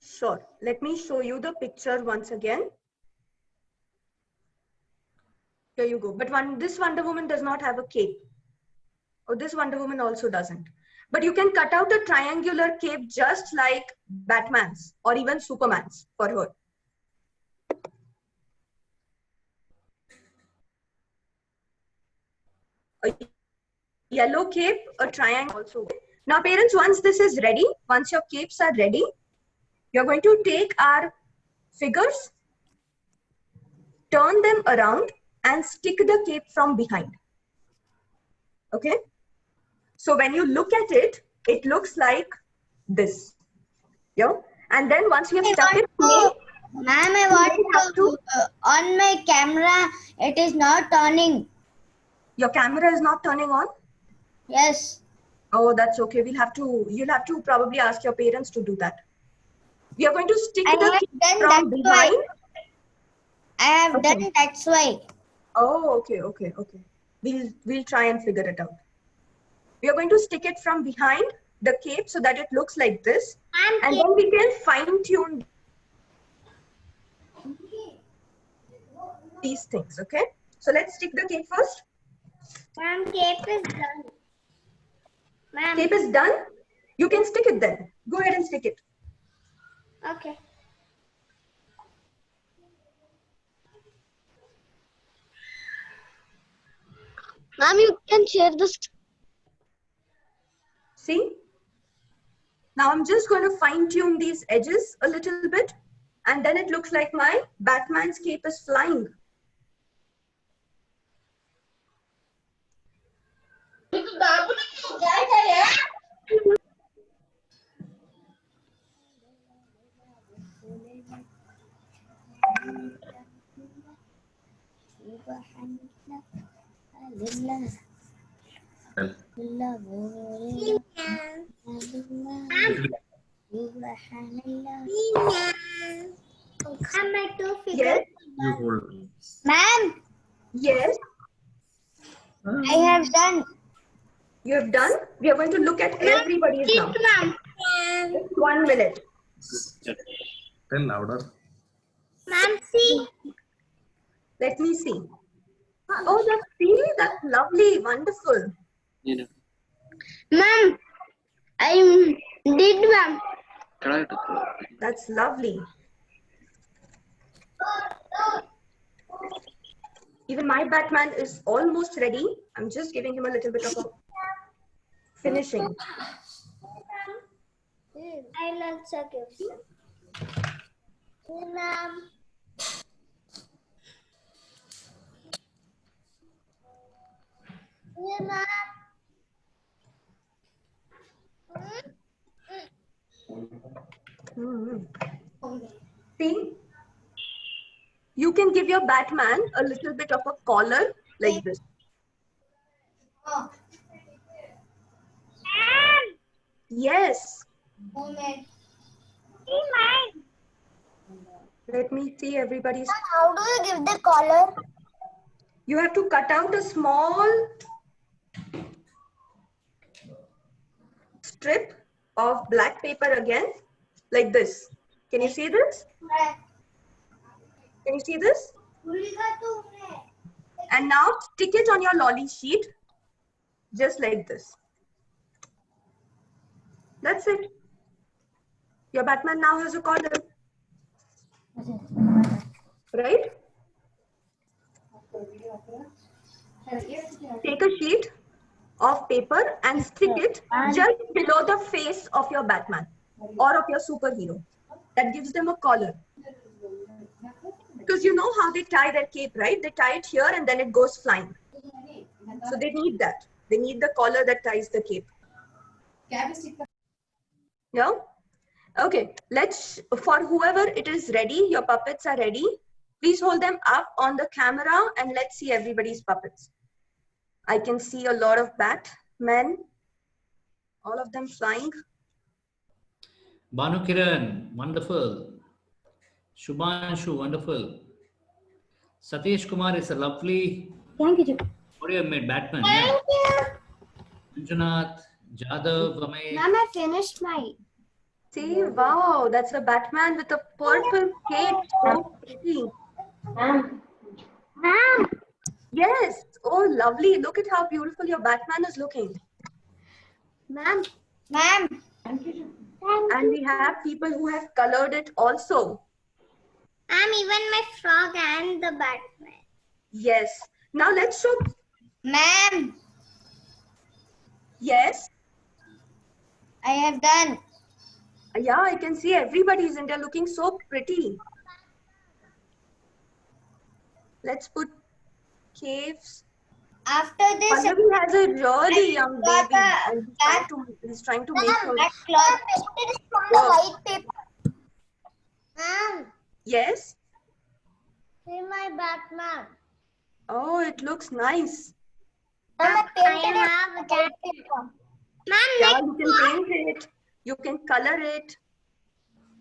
A: Sure. Let me show you the picture once again. Here you go. But this Wonder Woman does not have a cape. Or this Wonder Woman also doesn't. But you can cut out a triangular cape just like Batman's or even Superman's for her. A yellow cape, a triangle also. Now parents, once this is ready, once your capes are ready, you're going to take our figures, turn them around and stick the cape from behind. Okay. So when you look at it, it looks like this. Yeah. And then once you have stuck it,
D: Ma'am, I want to on my camera. It is not turning.
A: Your camera is not turning on?
D: Yes.
A: Oh, that's okay. You'll have to probably ask your parents to do that. We are going to stick the cape from behind.
D: I have done, that's why.
A: Oh, okay. We'll try and figure it out. We are going to stick it from behind the cape so that it looks like this. And then we can fine tune these things, okay? So let's stick the cape first.
D: Ma'am, cape is done. Ma'am.
A: Cape is done? You can stick it then. Go ahead and stick it.
D: Okay. Ma'am, you can share this.
A: See? Now I'm just going to fine tune these edges a little bit. And then it looks like my Batman's cape is flying. Yes.
J: You hold.
K: Ma'am,
A: Yes.
K: I have done.
A: You have done? We are going to look at everybody's now.
K: Ma'am.
A: Just 1 minute.
J: Tell louder.
K: Ma'am, see.
A: Let me see. Oh, that's lovely. Wonderful.
K: Ma'am, I did, ma'am.
A: That's lovely. Even my Batman is almost ready. I'm just giving him a little bit of a finishing.
K: I'll answer question. Ma'am.
A: See, you can give your Batman a little bit of a collar like this. Yes. Let me see everybody's.
K: How do you give the collar?
A: You have to cut out a small strip of black paper again, like this. Can you see this? Can you see this? And now stick it on your lolly sheet, just like this. That's it. Your Batman now has a collar. Right? Take a sheet of paper and stick it just below the face of your Batman or of your superhero. That gives them a collar. Because you know how they tie their cape, right? They tie it here and then it goes flying. So they need that. They need the collar that ties the cape. No? Okay, for whoever it is ready, your puppets are ready. Please hold them up on the camera and let's see everybody's puppets. I can see a lot of Batmen, all of them flying.
B: Banu Kiran, wonderful. Shubhanshu, wonderful. Satish Kumar is a lovely.
E: Thank you.
B: What do you have made? Batman.
K: Thank you.
B: Manjunath, Jadhav, Amay.
K: Ma'am, I finished mine.
A: See, wow, that's a Batman with a purple cape. So pretty.
K: Ma'am.
A: Yes. Oh, lovely. Look at how beautiful your Batman is looking.
K: Ma'am.
A: And we have people who have colored it also.
K: Even my frog and the Batman.
A: Yes. Now let's show.
K: Ma'am,
A: Yes.
K: I have done.
A: Yeah, I can see everybody's and they're looking so pretty. Let's put caves.
K: After this,
A: Pallavi has a really young baby and he's trying to make her.
K: that cloth is from the white paper. Ma'am,
A: Yes.
K: see my Batman.
A: Oh, it looks nice.
K: Ma'am, I have a white paper. Ma'am,
A: Yeah, you can paint it. You can color it.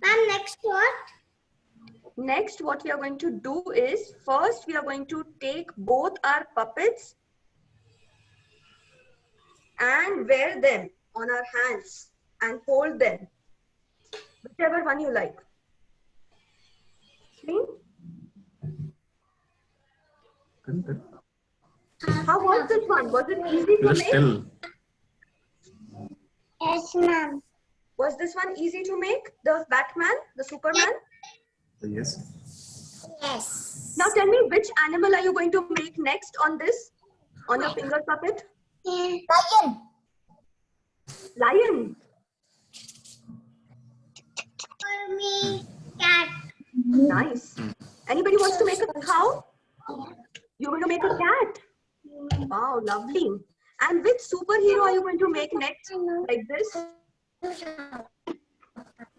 K: Ma'am, next what?
A: Next, what we are going to do is, first we are going to take both our puppets and wear them on our hands and hold them, whichever one you like. See? How was this one? Was it easy to
J: Just
A: make?
J: tell.
K: Yes, ma'am.
A: Was this one easy to make? The Batman, the Superman?
J: Yes.
K: Yes.
A: Now tell me, which animal are you going to make next on this? On your finger puppet?
K: Lion.
A: Lion.
K: For me, cat.
A: Nice. Anybody wants to make a cow? You're going to make a cat. Wow, lovely. And which superhero are you going to make next? Like this?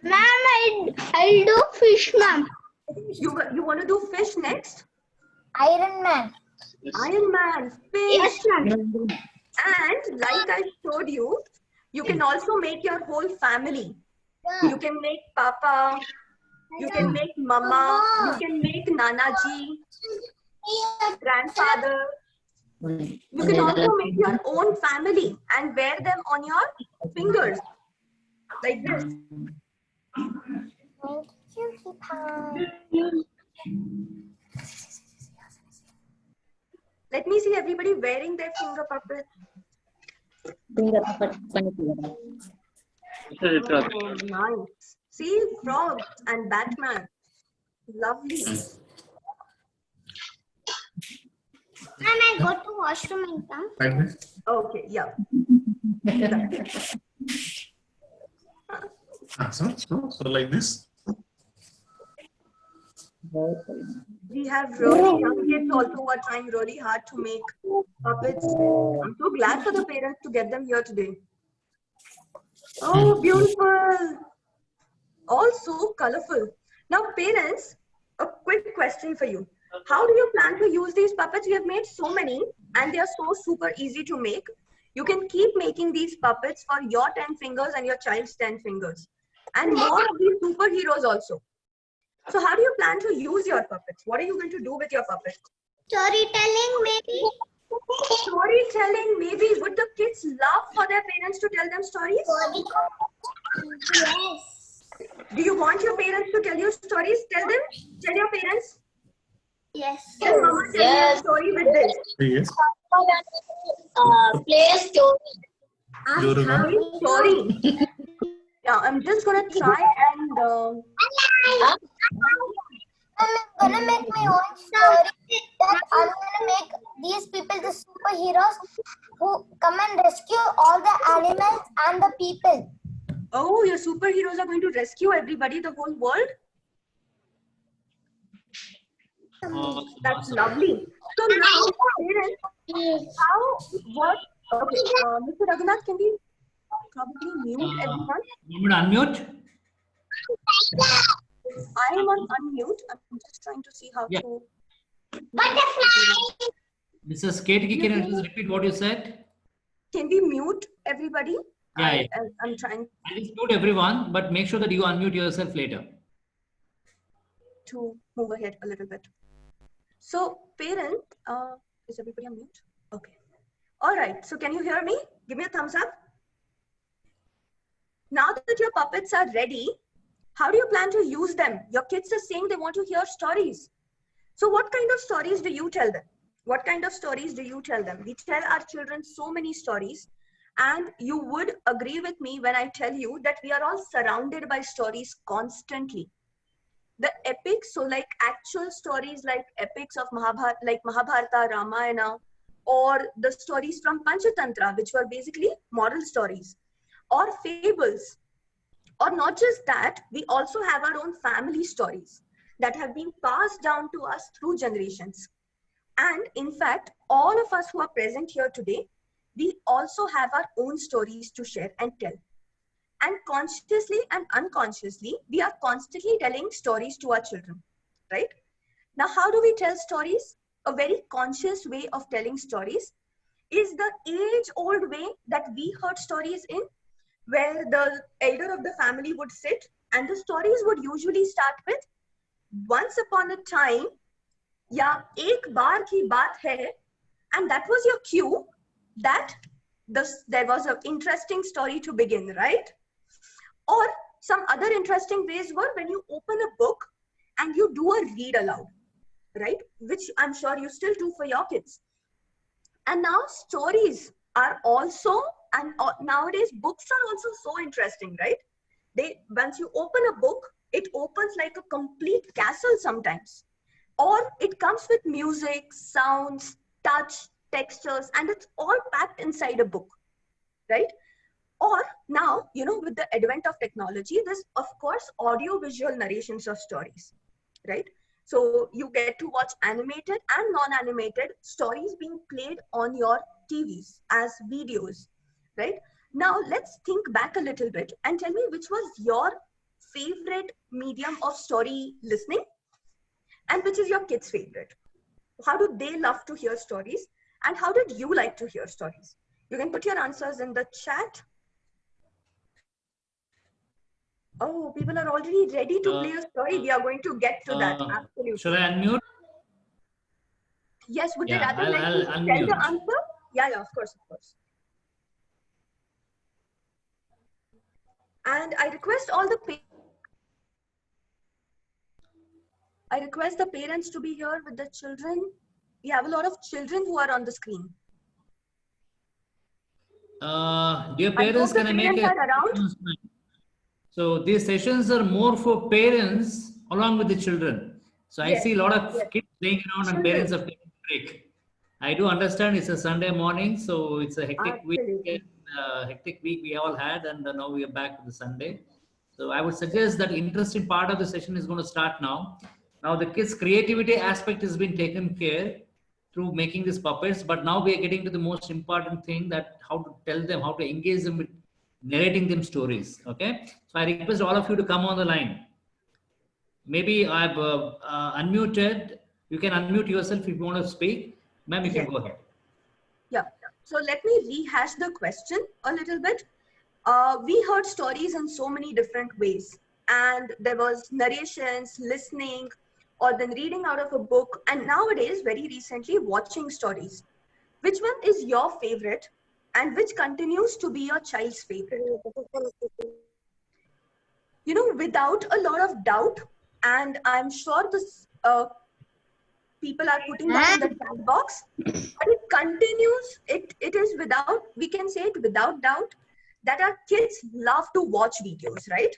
K: Ma'am, I'll do fish, ma'am.
A: You want to do fish next?
K: Iron Man.
A: Iron Man, fish.
K: Yes, ma'am.
A: And like I showed you, you can also make your whole family. You can make Papa, you can make Mama, you can make Nanaji, grandfather. You can also make your own family and wear them on your fingers, like this. Let me see everybody wearing their finger puppet. Oh, nice. See, frogs and Batman. Lovely.
D: Can I go to washroom and come?
J: Like this.
A: Okay, yeah.
J: So like this.
A: We have really young kids also who are trying really hard to make puppets. I'm so glad for the parents to get them here today. Oh, beautiful. Also colorful. Now, parents, a quick question for you. How do you plan to use these puppets? You have made so many and they are so super easy to make. You can keep making these puppets for your 10 fingers and your child's 10 fingers. And more of these superheroes also. So how do you plan to use your puppets? What are you going to do with your puppets?
D: Storytelling, maybe.
A: Storytelling, maybe. Would the kids love for their parents to tell them stories?
D: Yes.
A: Do you want your parents to tell you stories? Tell them. Tell your parents.
D: Yes.
A: Tell Mama, tell me a story with this.
J: Yes.
G: Play a story.
A: Story. Yeah, I'm just gonna try and.
D: I'm gonna make my own story. That I'm gonna make these people the superheroes who come and rescue all the animals and the people.
A: Oh, your superheroes are going to rescue everybody, the whole world?
B: Oh,
A: That's lovely. So now, parents, okay, Mr. Raghunath, can we probably mute everyone?
B: You want to unmute?
A: I am on unmute. I'm just trying to see how to.
D: Butterfly!
B: Mrs. Ketki, can you just repeat what you said?
A: Can we mute everybody?
B: Yeah,
A: I'm trying
B: I will mute everyone, but make sure that you unmute yourself later.
A: to move ahead a little bit. So, parent, is everybody on mute? Okay. All right. So, can you hear me? Give me a thumbs up. Now that your puppets are ready, how do you plan to use them? Your kids are saying they want to hear stories. So, what kind of stories do you tell them? What kind of stories do you tell them? We tell our children so many stories. And you would agree with me when I tell you that we are all surrounded by stories constantly. The epics, so like actual stories like epics of Mahabharata, Ramayana, or the stories from Panchatantra, which were basically moral stories, or fables. Or not just that, we also have our own family stories that have been passed down to us through generations. And in fact, all of us who are present here today, we also have our own stories to share and tell. And consciously and unconsciously, we are constantly telling stories to our children, right? Now, how do we tell stories? A very conscious way of telling stories is the age-old way that we heard stories in, where the elder of the family would sit and the stories would usually start with, once upon a time, ya ek baar ki baat hai, and that was your cue that there was an interesting story to begin, right? Or some other interesting ways were when you open a book and you do a read aloud, right? Which I'm sure you still do for your kids. And now stories are also, and nowadays books are also so interesting, right? Once you open a book, it opens like a complete castle sometimes. Or it comes with music, sounds, touch, textures, and it's all packed inside a book, right? Or now, you know, with the advent of technology, there's of course audio-visual narrations of stories, right? So you get to watch animated and non-animated stories being played on your TVs as videos, right? Now let's think back a little bit and tell me which was your favorite medium of story listening and which is your kids' favorite. How do they love to hear stories? And how did you like to hear stories? You can put your answers in the chat. Oh, people are already ready to play a story. We are going to get to that. Absolutely.
B: Should I unmute?
A: Yes, would they
B: Yeah,
A: rather like
B: I'll
A: to tell the
B: unmute.
A: answer? Yeah, of course, of course. And I request all the parents to be here with the children. We have a lot of children who are on the screen.
B: Dear parents, can I make a announcement? So these sessions are more for parents along with the children. So I see a lot of kids playing around and parents are taking a break. I do understand it's a Sunday morning, so it's a hectic week. Hectic week we all had, and now we are back to the Sunday. So I would suggest that interesting part of the session is going to start now. Now the kids' creativity aspect has been taken care through making these puppets, but now we are getting to the most important thing, that how to tell them, how to engage them with narrating them stories. Okay, so I request all of you to come on the line. Maybe I've unmuted. You can unmute yourself if you want to speak. Ma'am, you can go ahead.
A: Yeah, so let me rehash the question a little bit. We heard stories in so many different ways, and there was narrations, listening, or then reading out of a book, and nowadays, very recently, watching stories. Which one is your favorite, and which continues to be your child's favorite? You know, without a lot of doubt, and I'm sure this people are putting that in the chat box, but it continues, it is without, we can say it without doubt, that our kids love to watch videos, right?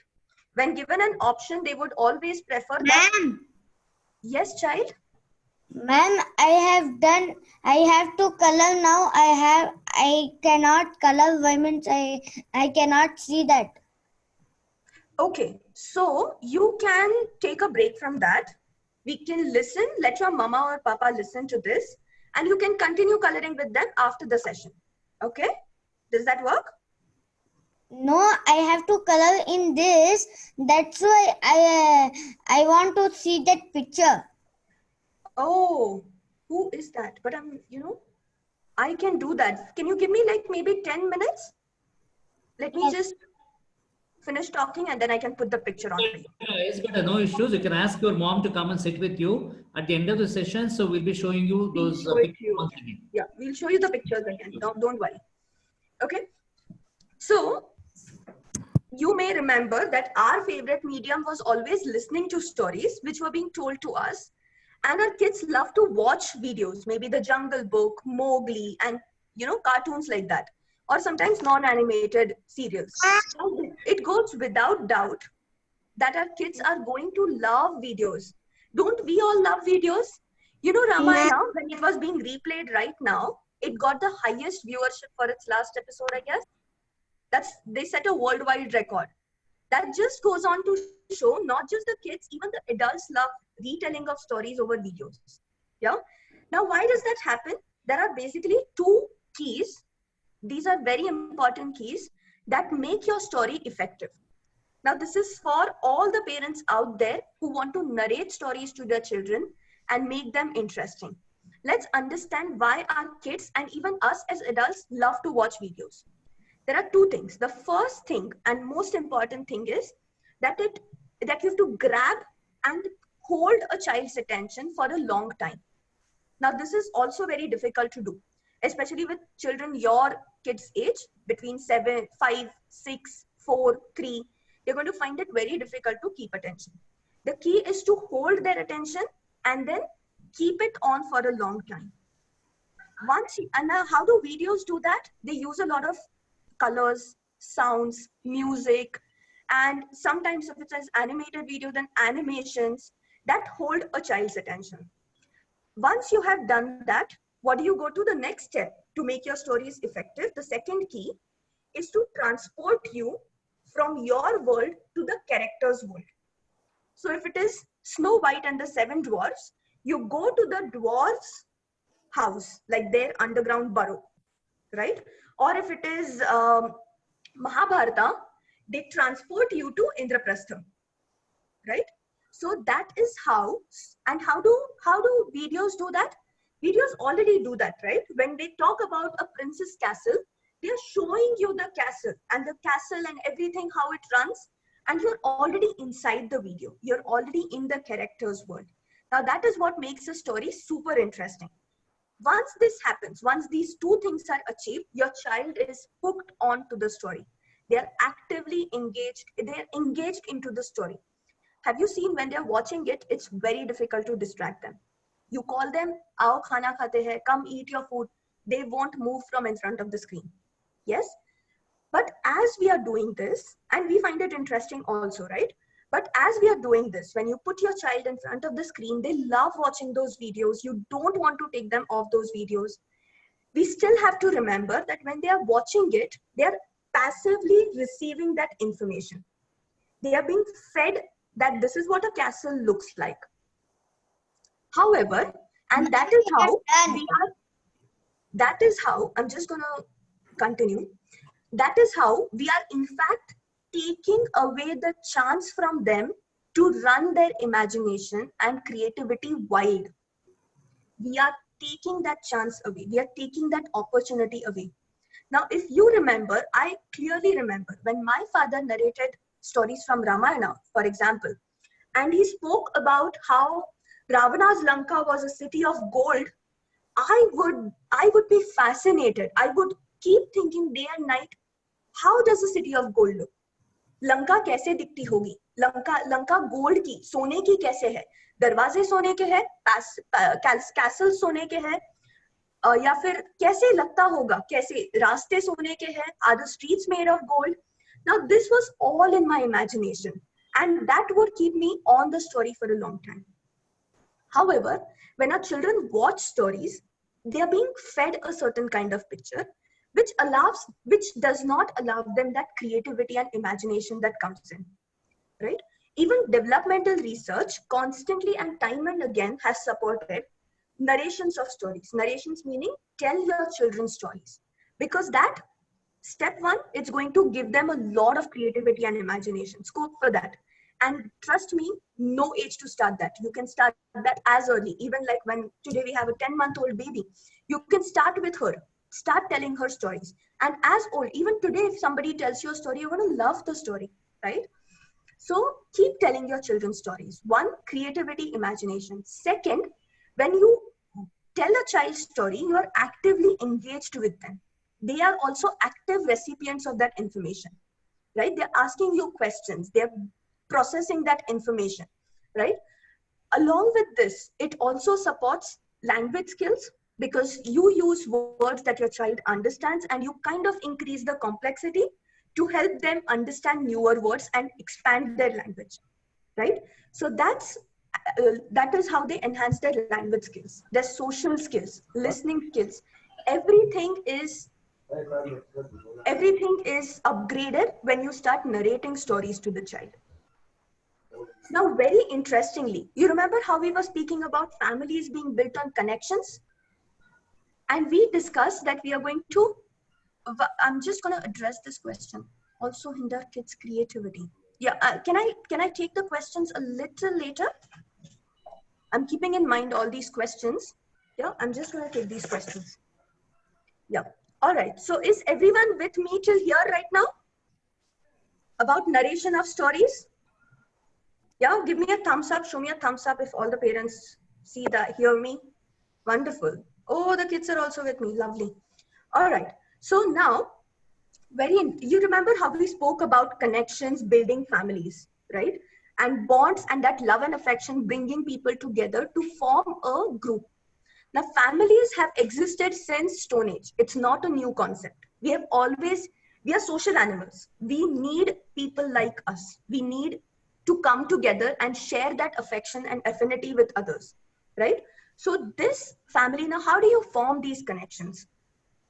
A: When given an option, they would always prefer that. Yes, child?
D: Ma'am, I have to color now. I cannot color. Why means I cannot see that.
A: Okay, so you can take a break from that. We can listen, let your mama or papa listen to this, and you can continue coloring with them after the session. Okay? Does that work?
D: No, I have to color in this. That's why I want to see that picture.
A: Oh, who is that? But I can do that. Can you give me like maybe 10 minutes? Let me just finish talking and then I can put the picture on.
B: Yes, but no issues. You can ask your mom to come and sit with you at the end of the session. So we'll be showing you those pictures once again.
A: Yeah, we'll show you the pictures again. No, don't worry. Okay. So you may remember that our favorite medium was always listening to stories which were being told to us. And our kids love to watch videos, maybe the Jungle Book, Mowgli, and cartoons like that, or sometimes non-animated serials. It goes without doubt that our kids are going to love videos. Don't we all love videos? You know, Ramayana, when it was being replayed right now, it got the highest viewership for its last episode, I guess. They set a worldwide record. That just goes on to show not just the kids, even the adults love retelling of stories over videos. Yeah. Now, why does that happen? There are basically two keys. These are very important keys that make your story effective. Now, this is for all the parents out there who want to narrate stories to their children and make them interesting. Let's understand why our kids and even us as adults love to watch videos. There are two things. The first thing and most important thing is that you have to grab and hold a child's attention for a long time. Now, this is also very difficult to do, especially with children your kids' age, between 7, 5, 6, 4, 3. You're going to find it very difficult to keep attention. The key is to hold their attention and then keep it on for a long time. How do videos do that? They use a lot of colors, sounds, music, and sometimes if it's an animated video, then animations that hold a child's attention. Once you have done that, what do you go to the next step to make your stories effective? The second key is to transport you from your world to the character's world. So if it is Snow White and the 7 Dwarfs, you go to the dwarf's house, like their underground burrow, right? Or if it is Mahabharata, they transport you to Indraprastham, right? So that is how, and how do videos do that? Videos already do that, right? When they talk about a princess castle, They are showing you the castle and everything, how it runs, and you're already inside the video. You're already in the character's world. Now that is what makes a story super interesting. Once this happens, once these two things are achieved, your child is hooked on to the story. They are actively engaged. They're engaged into the story. Have you seen when they're watching it, it's very difficult to distract them. You call them, "Aao khana khate hai, come eat your food." They won't move from in front of the screen. Yes? But as we are doing this, and we find it interesting also, right? But as we are doing this, when you put your child in front of the screen, they love watching those videos. You don't want to take them off those videos. We still have to remember that when they are watching it, they are passively receiving that information. They are being fed that this is what a castle looks like. However, and that is how I'm just going to continue. That is how we are in fact taking away the chance from them to run their imagination and creativity wild. We are taking that chance away. We are taking that opportunity away. Now, if you remember, I clearly remember when my father narrated stories from Ramayana, for example, and he spoke about how Ravana's Lanka was a city of gold, I would be fascinated. I would keep thinking day and night, how does a city of gold look? Lanka कैसे दिखती होगी? Lanka gold की, सोने की कैसे है? दरवाजे सोने के हैं, कैसल सोने के हैं, या फिर कैसे लगता होगा? कैसे रास्ते सोने के हैं? Are the streets made of gold? Now this was all in my imagination, and that would keep me on the story for a long time. However, when our children watch stories, they are being fed a certain kind of picture, which does not allow them that creativity and imagination that comes in, right? Even developmental research constantly and time and again has supported narrations of stories. Narrations meaning tell your children stories, because that step one, it's going to give them a lot of creativity and imagination, scope for that. And trust me, no age to start that. You can start that as early, even like when today we have a 10-month-old baby, you can start with her. Start telling her stories. And as old, even today, if somebody tells you a story, you're going to love the story, right? So keep telling your children stories. One, creativity, imagination. Second, when you tell a child's story, you are actively engaged with them. They are also active recipients of that information, right? They're asking you questions. They're processing that information, right? Along with this, it also supports language skills, because you use words that your child understands and you kind of increase the complexity to help them understand newer words and expand their language, right? So that is how they enhance their language skills, their social skills, listening skills. Everything is upgraded when you start narrating stories to the child. Now, very interestingly, you remember how we were speaking about families being built on connections? And we discussed that we are going to, I'm just going to address this question. Also hinder kids' creativity. Yeah, can I take the questions a little later? I'm keeping in mind all these questions. Yeah, I'm just going to take these questions. Yeah, all right. So is everyone with me till here right now? About narration of stories? Yeah, give me a thumbs up. Show me a thumbs up if all the parents see that, hear me. Wonderful. Oh, the kids are also with me. Lovely. All right. So now, you remember how we spoke about connections, building families, right? And bonds and that love and affection, bringing people together to form a group. Now, families have existed since Stone Age. It's not a new concept. We are social animals. We need people like us. We need to come together and share that affection and affinity with others, right? So this family, now how do you form these connections?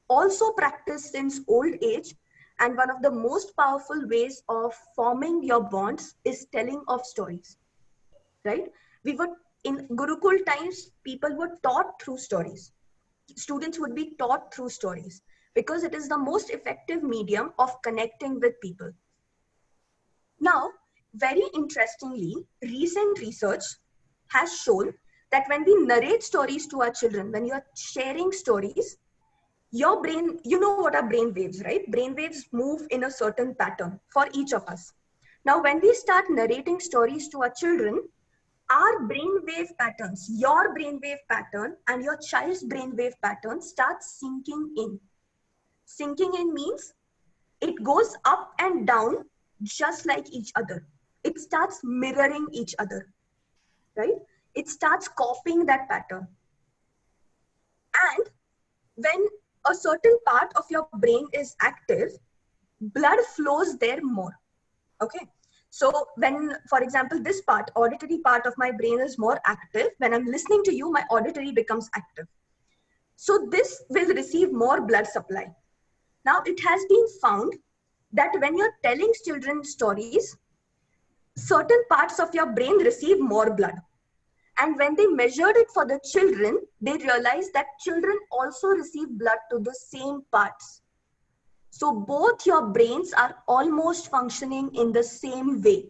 A: Also practiced since old age, and one of the most powerful ways of forming your bonds is telling of stories, right? In Gurukul times, people were taught through stories. Students would be taught through stories because it is the most effective medium of connecting with people. Now, very interestingly, recent research has shown that when we narrate stories to our children, when you are sharing stories, your brain, you know what are brain waves, right? Brain waves move in a certain pattern for each of us. Now, when we start narrating stories to our children, our brainwave patterns, your brainwave pattern and your child's brainwave pattern starts sinking in. Sinking in means it goes up and down just like each other. It starts mirroring each other, right? It starts copying that pattern. And when a certain part of your brain is active, blood flows there more, okay? So when, for example, this part, auditory part of my brain is more active, when I'm listening to you, my auditory becomes active. So this will receive more blood supply. Now it has been found that when you're telling children stories, certain parts of your brain receive more blood. And when they measured it for the children, they realized that children also receive blood to the same parts. So both your brains are almost functioning in the same way.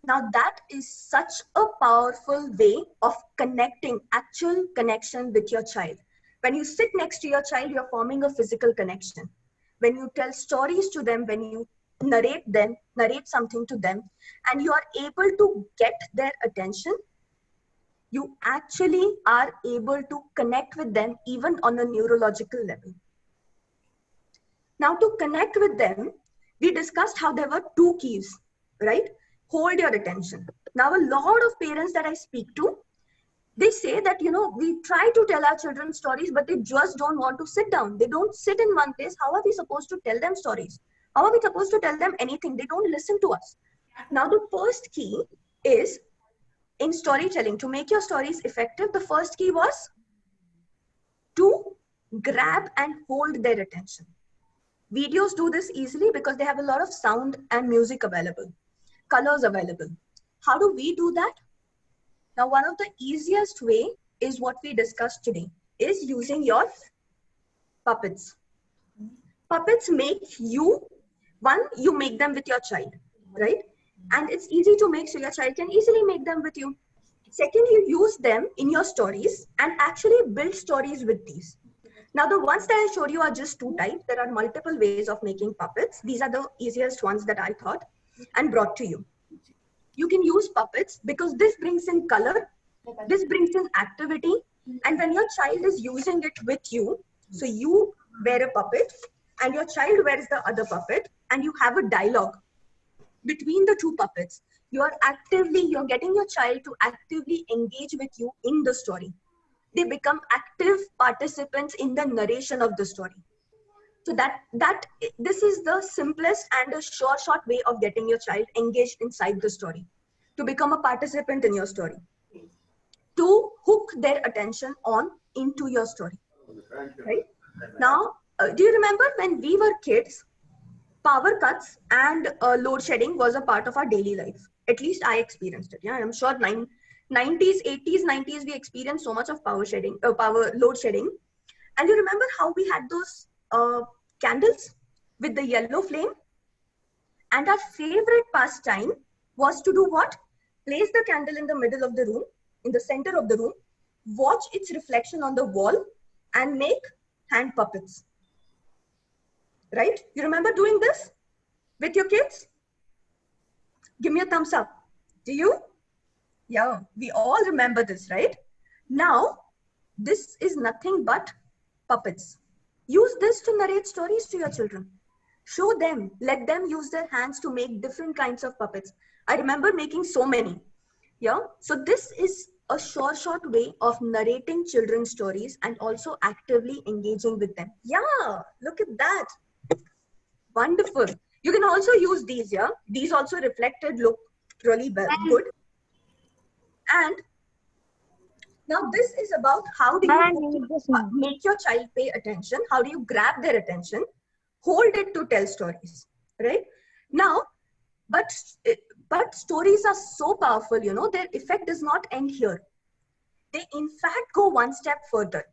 A: Now that is such a powerful way of connecting, actual connection with your child. When you sit next to your child, you're forming a physical connection. When you tell stories to them, when you narrate something to them, and you are able to get their attention, you actually are able to connect with them even on a neurological level. Now to connect with them, we discussed how there were 2 keys, right? Hold your attention. Now a lot of parents that I speak to, they say that, you know, we try to tell our children stories, but they just don't want to sit down. They don't sit in one place. How are we supposed to tell them stories? How are we supposed to tell them anything? They don't listen to us. Now the first key is, in storytelling, to make your stories effective, the first key was to grab and hold their attention. Videos do this easily because they have a lot of sound and music available, colors available. How do we do that? Now, one of the easiest way is what we discussed today, is using your puppets. Puppets make you, one, you make them with your child, right? And it's easy to make, so your child can easily make them with you. Second, you use them in your stories and actually build stories with these. Now, the ones that I showed you are just 2 types. There are multiple ways of making puppets. These are the easiest ones that I thought and brought to you. You can use puppets because this brings in color, this brings in activity. And when your child is using it with you, so you wear a puppet and your child wears the other puppet and you have a dialogue between the 2 puppets. You're getting your child to actively engage with you in the story. They become active participants in the narration of the story. So this is the simplest and a short way of getting your child engaged inside the story, to become a participant in your story, to hook their attention into your story, right? Now, do you remember when we were kids, power cuts and load shedding was a part of our daily life? At least I experienced it. Yeah, I'm sure 90s, 80s, 90s, we experienced so much of load shedding. And you remember how we had those candles with the yellow flame? And our favorite pastime was to do what? Place the candle in the middle of the room, in the center of the room, watch its reflection on the wall and make hand puppets. Right? You remember doing this with your kids? Give me a thumbs up. Do you? Yeah, we all remember this, right? Now, this is nothing but puppets. Use this to narrate stories to your children. Show them, let them use their hands to make different kinds of puppets. I remember making so many. Yeah, so this is a short way of narrating children's stories and also actively engaging with them. Yeah, look at that. Wonderful. You can also use these, yeah. These also reflected look really well, good. And now this is about how do you make your child pay attention? How do you grab their attention? Hold it to tell stories, right? Now, but stories are so powerful, you know, their effect does not end here. They in fact go one step further.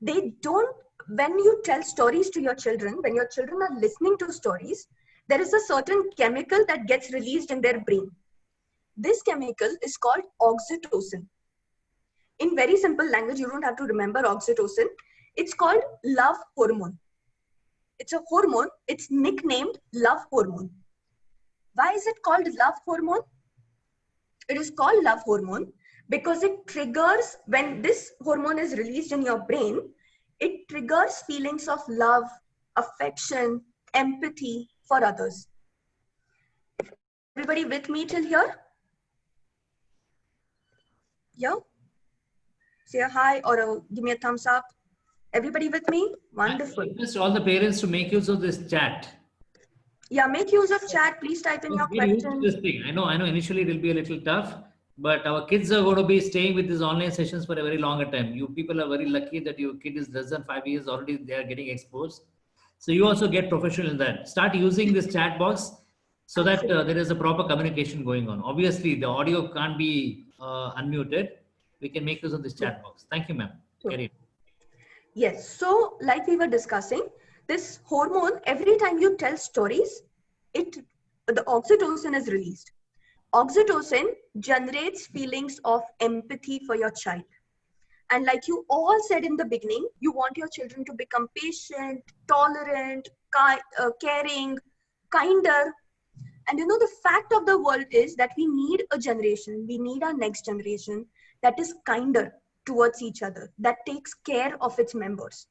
A: They don't, when you tell stories to your children, when your children are listening to stories, there is a certain chemical that gets released in their brain. This chemical is called oxytocin. In very simple language, you don't have to remember oxytocin. It's called love hormone. It's a hormone. It's nicknamed love hormone. Why is it called love hormone? It is called love hormone because it triggers, when this hormone is released in your brain, it triggers feelings of love, affection, empathy for others. Everybody with me till here? Yeah? Say a hi or give me a thumbs up. Everybody with me? Wonderful.
B: I request all the parents to make use of this chat.
A: Yeah, make use of chat. Please type in your questions.
B: This thing. I know initially it will be a little tough, but our kids are going to be staying with these online sessions for a very longer time. You people are very lucky that your kid is less than 5 years already, they are getting exposed. So you also get professional in that. Start using this chat box so that there is a proper communication going on. Obviously, the audio can't be unmuted. We can make use of this chat box. Thank you, ma'am. Carry on.
A: Yes. So like we were discussing, this hormone, every time you tell stories, the oxytocin is released. Oxytocin generates feelings of empathy for your child. And like you all said in the beginning, you want your children to become patient, tolerant, caring, kinder. And you know, the fact of the world is that we need a generation, we need our next generation that is kinder towards each other, that takes care of its members.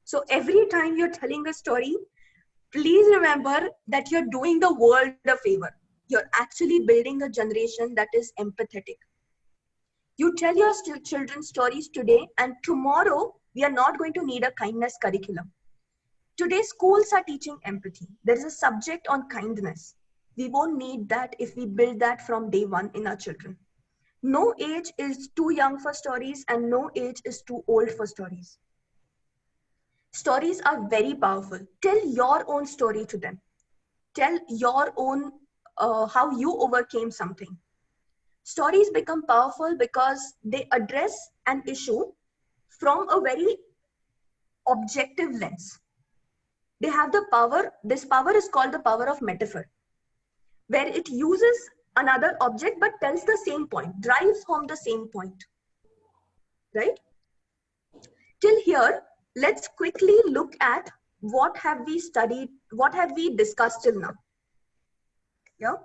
A: So every time you're telling a story, please remember that you're doing the world a favor. You're actually building a generation that is empathetic. You tell your children stories today, and tomorrow we are not going to need a kindness curriculum. Today, schools are teaching empathy. There is a subject on kindness. We won't need that if we build that from day one in our children. No age is too young for stories, and no age is too old for stories. Stories are very powerful. Tell your own story to them. Tell your own how you overcame something. Stories become powerful because they address an issue from a very objective lens. They have the power. This power is called the power of metaphor, where it uses another object but tells the same point, drives home the same point. Right? Till here, let's quickly look at what have we studied, what have we discussed till now. Yeah?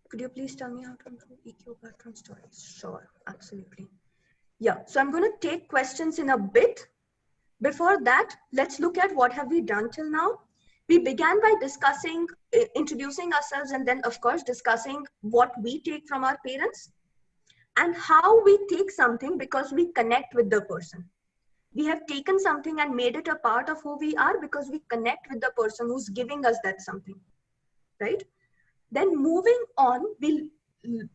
A: Could you please tell me how to improve EQ background stories? Sure, absolutely. Yeah, so I'm going to take questions in a bit. Before that, let's look at what have we done till now. We began by discussing, introducing ourselves, and then of course discussing what we take from our parents and how we take something because we connect with the person. We have taken something and made it a part of who we are because we connect with the person who's giving us that something, right? Then moving on, we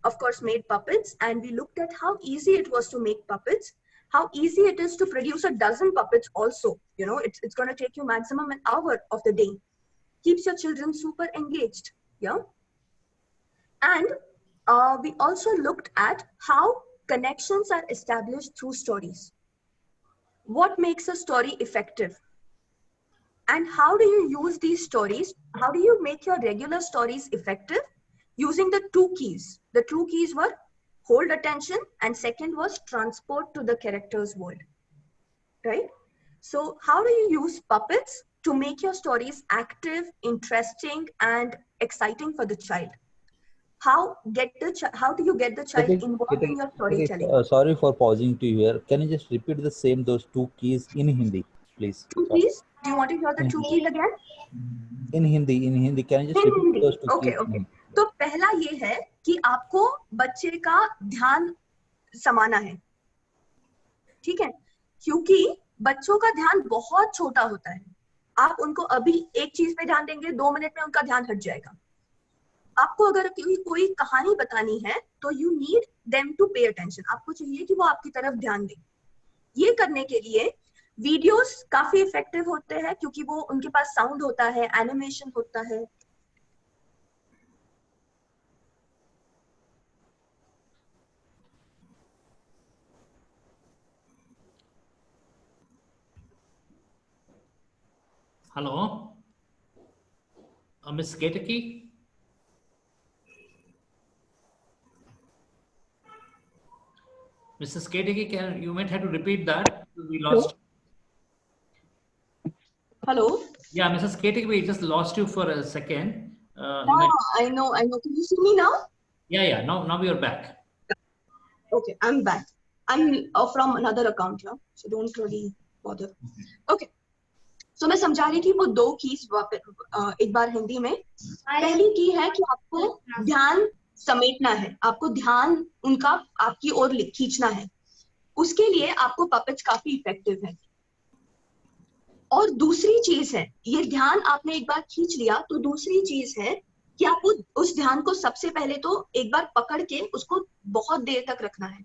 A: of course made puppets, and we looked at how easy it was to make puppets, how easy it is to produce a dozen puppets also. You know, it's going to take you maximum an hour of the day. Keeps your children super engaged, yeah? And we also looked at how connections are established through stories. What makes a story effective? And how do you use these stories? How do you make your regular stories effective? Using the two keys. The two keys were hold attention, and second was transport to the character's world, right? So how do you use puppets to make your stories active, interesting, and exciting for the child? How do you get the child involved in your storytelling?
C: Sorry for pausing to here. Can you just repeat those two keys in Hindi, please?
A: Two keys? Do you want to hear the two keys again?
C: In Hindi, can you just repeat those two keys?
A: Okay. तो पहला ये है कि आपको बच्चे का ध्यान समाना है, ठीक है? क्योंकि बच्चों का ध्यान बहुत छोटा होता है. आप उनको अभी एक चीज पे ध्यान देंगे, 2 मिनट में उनका ध्यान हट जाएगा. आपको अगर कोई कहानी बतानी है तो you need them to pay attention. आपको चाहिए कि वो आपकी तरफ ध्यान दें. ये करने के लिए वीडियोस काफी इफेक्टिव होते हैं क्योंकि वो उनके पास साउंड होता है, एनिमेशन होता है.
B: Hello, Miss Ketaki. Mrs. Ketiki, you might have to repeat that. We lost.
A: Hello.
B: Yeah, Mrs. Ketiki, we just lost you for a second.
A: I know. Can you see me now?
B: Yeah. Now you're back.
A: Okay, I'm back. I'm from another account here, so don't really bother. Okay. So मैं समझा रही थी वो 2 keys एक बार हिंदी में. पहली की है कि आपको ध्यान समेटना है, आपको ध्यान उनका आपकी ओर खींचना है. उसके लिए आपको पपेट्स काफी इफेक्टिव है. और दूसरी चीज है, ये ध्यान आपने एक बार खींच लिया तो दूसरी चीज है कि आपको उस ध्यान को सबसे पहले तो एक बार पकड़ के उसको बहुत देर तक रखना है.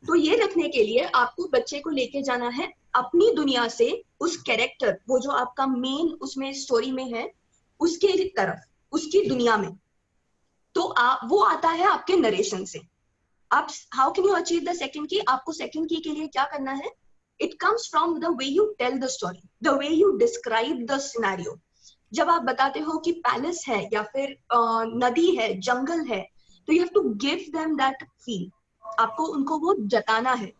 A: तो ये रखने के लिए आपको बच्चे को लेके जाना है अपनी दुनिया से उस कैरेक्टर, वो जो आपका मेन उसमें स्टोरी में है, उसके तरफ, उसकी दुनिया में. तो वो आता है आपके नरेशन से. आप how can you achieve the second key? आपको सेकंड की के लिए क्या करना है? It comes from the way you tell the story, the way you describe the scenario. जब आप बताते हो कि पैलेस है या फिर नदी है, जंगल है, तो you have to give them that feel. आपको उनको वो जताना है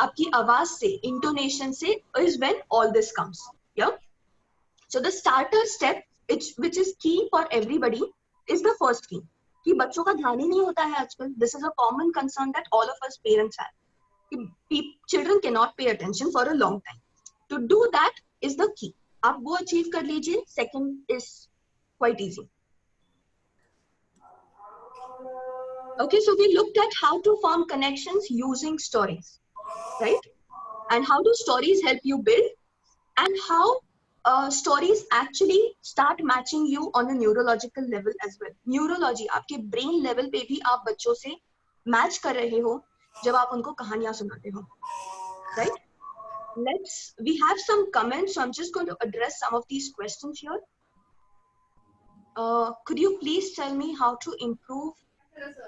A: आपकी आवाज से, इंटोनेशन से, is when all this comes. या so the starter step which is key for everybody is the first key. कि बच्चों का ध्यान ही नहीं होता है आजकल. This is a common concern that all of us parents have. Children cannot pay attention for a long time. To do that is the key. आप वो achieve कर लीजिए. Second is quite easy. Okay, so we looked at how to form connections using stories, right? And how do stories help you build, and how stories actually start matching you on a neurological level as well. Neurology, आपके brain level पे भी आप बच्चों से match कर रहे हो जब आप उनको कहानियां सुनाते हो, right? We have some comments, so I'm just going to address some of these questions here. Could you please tell me how to improve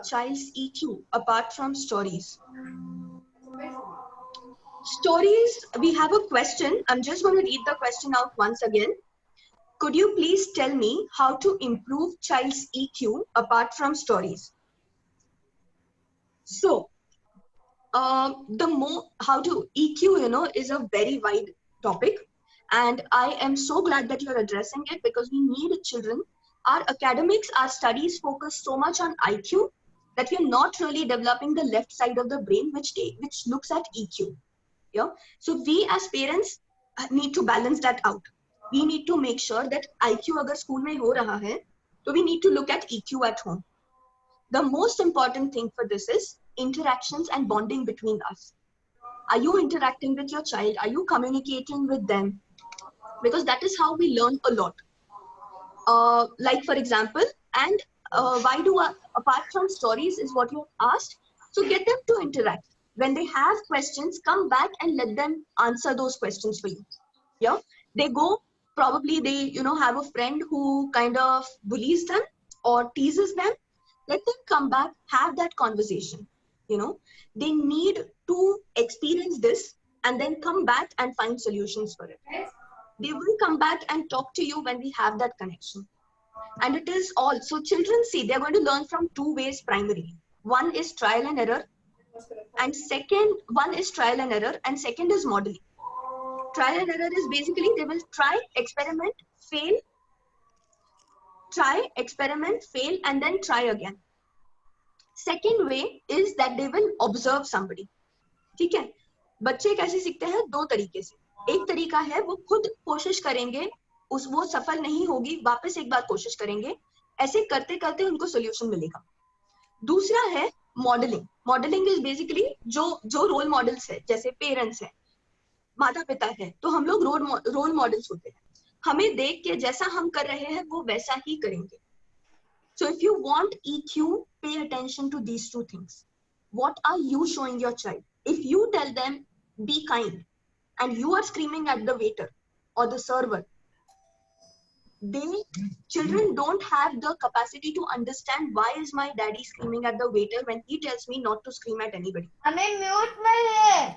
A: child's EQ apart from stories? Stories, we have a question. I'm just going to read the question out once again. Could you please tell me how to improve child's EQ apart from stories? So, how to EQ, is a very wide topic, and I am so glad that you're addressing it, because we need children. Our academics, our studies focus so much on IQ that we're not really developing the left side of the brain, which looks at EQ. Yeah. So we as parents need to balance that out. We need to make sure that IQ agar school mein ho raha hai, so we need to look at EQ at home. The most important thing for this is interactions and bonding between us. Are you interacting with your child? Are you communicating with them? Because that is how we learn a lot. Like for example, and why do apart from stories is what you asked. So get them to interact. When they have questions, come back and let them answer those questions for you. Yeah, they go, probably they have a friend who kind of bullies them or teases them. Let them come back, have that conversation. They need to experience this and then come back and find solutions for it. They will come back and talk to you when we have that connection. And it is all, so children see, they're going to learn from 2 ways primarily. One is trial and error, and one is trial and error, and second is modeling. Trial and error is basically they will try, experiment, fail, and then try again. Second way is that they will observe somebody. ठीक है, बच्चे कैसे सीखते हैं? 2 तरीके से. एक तरीका है वो खुद कोशिश करेंगे, वो सफल नहीं होगी, वापस एक बार कोशिश करेंगे, ऐसे करते करते उनको सोल्यूशन मिलेगा. दूसरा है मॉडलिंग. मॉडलिंग इज बेसिकली जो रोल मॉडल्स है, जैसे पेरेंट्स है, माता पिता है, तो हम लोग रोल मॉडल्स होते हैं. हमें देख के जैसा हम कर रहे हैं वो वैसा ही करेंगे. So if you want EQ, pay attention to these 2 things. What are you showing your child? If you tell them, be kind, and you are screaming at the waiter or the server, children don't have the capacity to understand why is my daddy screaming at the waiter when he tells me not to scream at anybody.
D: Mute my hair.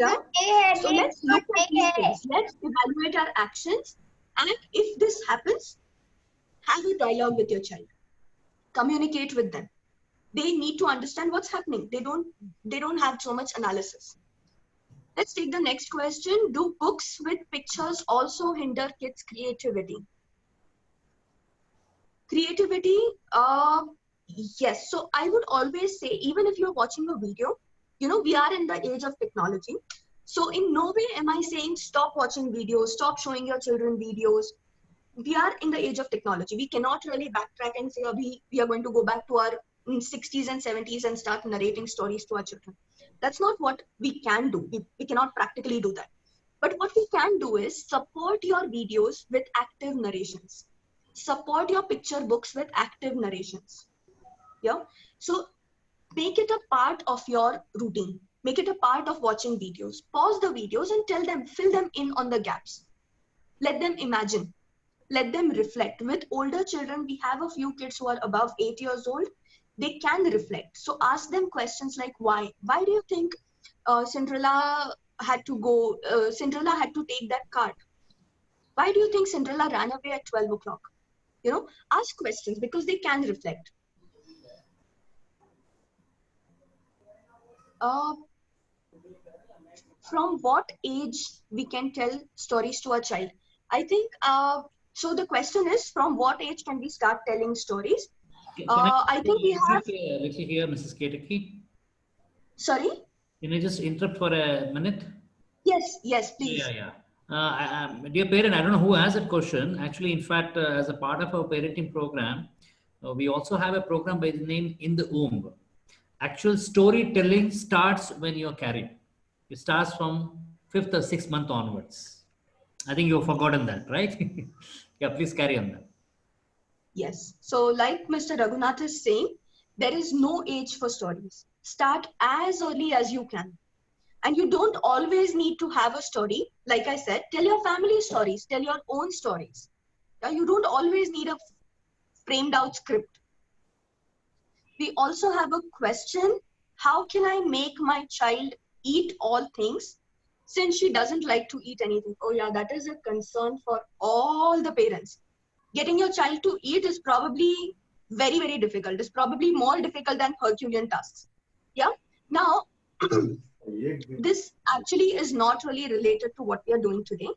A: Yeah. So let's look at these things. Let's evaluate our actions, and if this happens, have a dialogue with your child. Communicate with them. they need to understand what's happening. They don't have so much analysis. Let's take the next question. Do books with pictures also hinder kids' creativity? Creativity, yes. So I would always say, even if you're watching a video, you know, we are in the age of technology. So in no way am I saying stop watching videos, stop showing your children videos. We are in the age of technology. We cannot really backtrack and say, we are going to go back to our 60s and 70s and start narrating stories to our children. That's not what we can do. We cannot practically do that. But what we can do is support your videos with active narrations. Support your picture books with active narrations. Yeah. So make it a part of your routine. Make it a part of watching videos. Pause the videos and tell them, fill them in on the gaps. Let them imagine. Let them reflect. With older children, we have a few kids who are above 8 years old. They can reflect. So ask them questions like, why? Why do you think Cinderella had to take that card? Why do you think Cinderella ran away at 12 o'clock? You know, ask questions because they can reflect. From what age we can tell stories to a child? I think, so the question is, from what age can we start telling stories? I think we have...
B: Let's see here, Mrs. Ketaki.
A: Sorry?
B: Can I just interrupt for a minute?
A: Yes, please.
B: Dear parent, I don't know who has that question. Actually, in fact, as a part of our parenting program, we also have a program by the name In the Womb. Actual storytelling starts when you're carried. It starts from 5th or 6th month onwards. I think you've forgotten that, right? Yeah, please carry on that.
A: Yes. So like Mr. Raghunath is saying, there is no age for stories. Start as early as you can. And you don't always need to have a story. Like I said, tell your family stories, tell your own stories. You don't always need a framed out script. We also have a question. How can I make my child eat all things since she doesn't like to eat anything? Oh yeah, that is a concern for all the parents. Getting your child to eat is probably very, very difficult. It's probably more difficult than Herculean tasks. Yeah. Now, this actually is not really related to what we are doing today.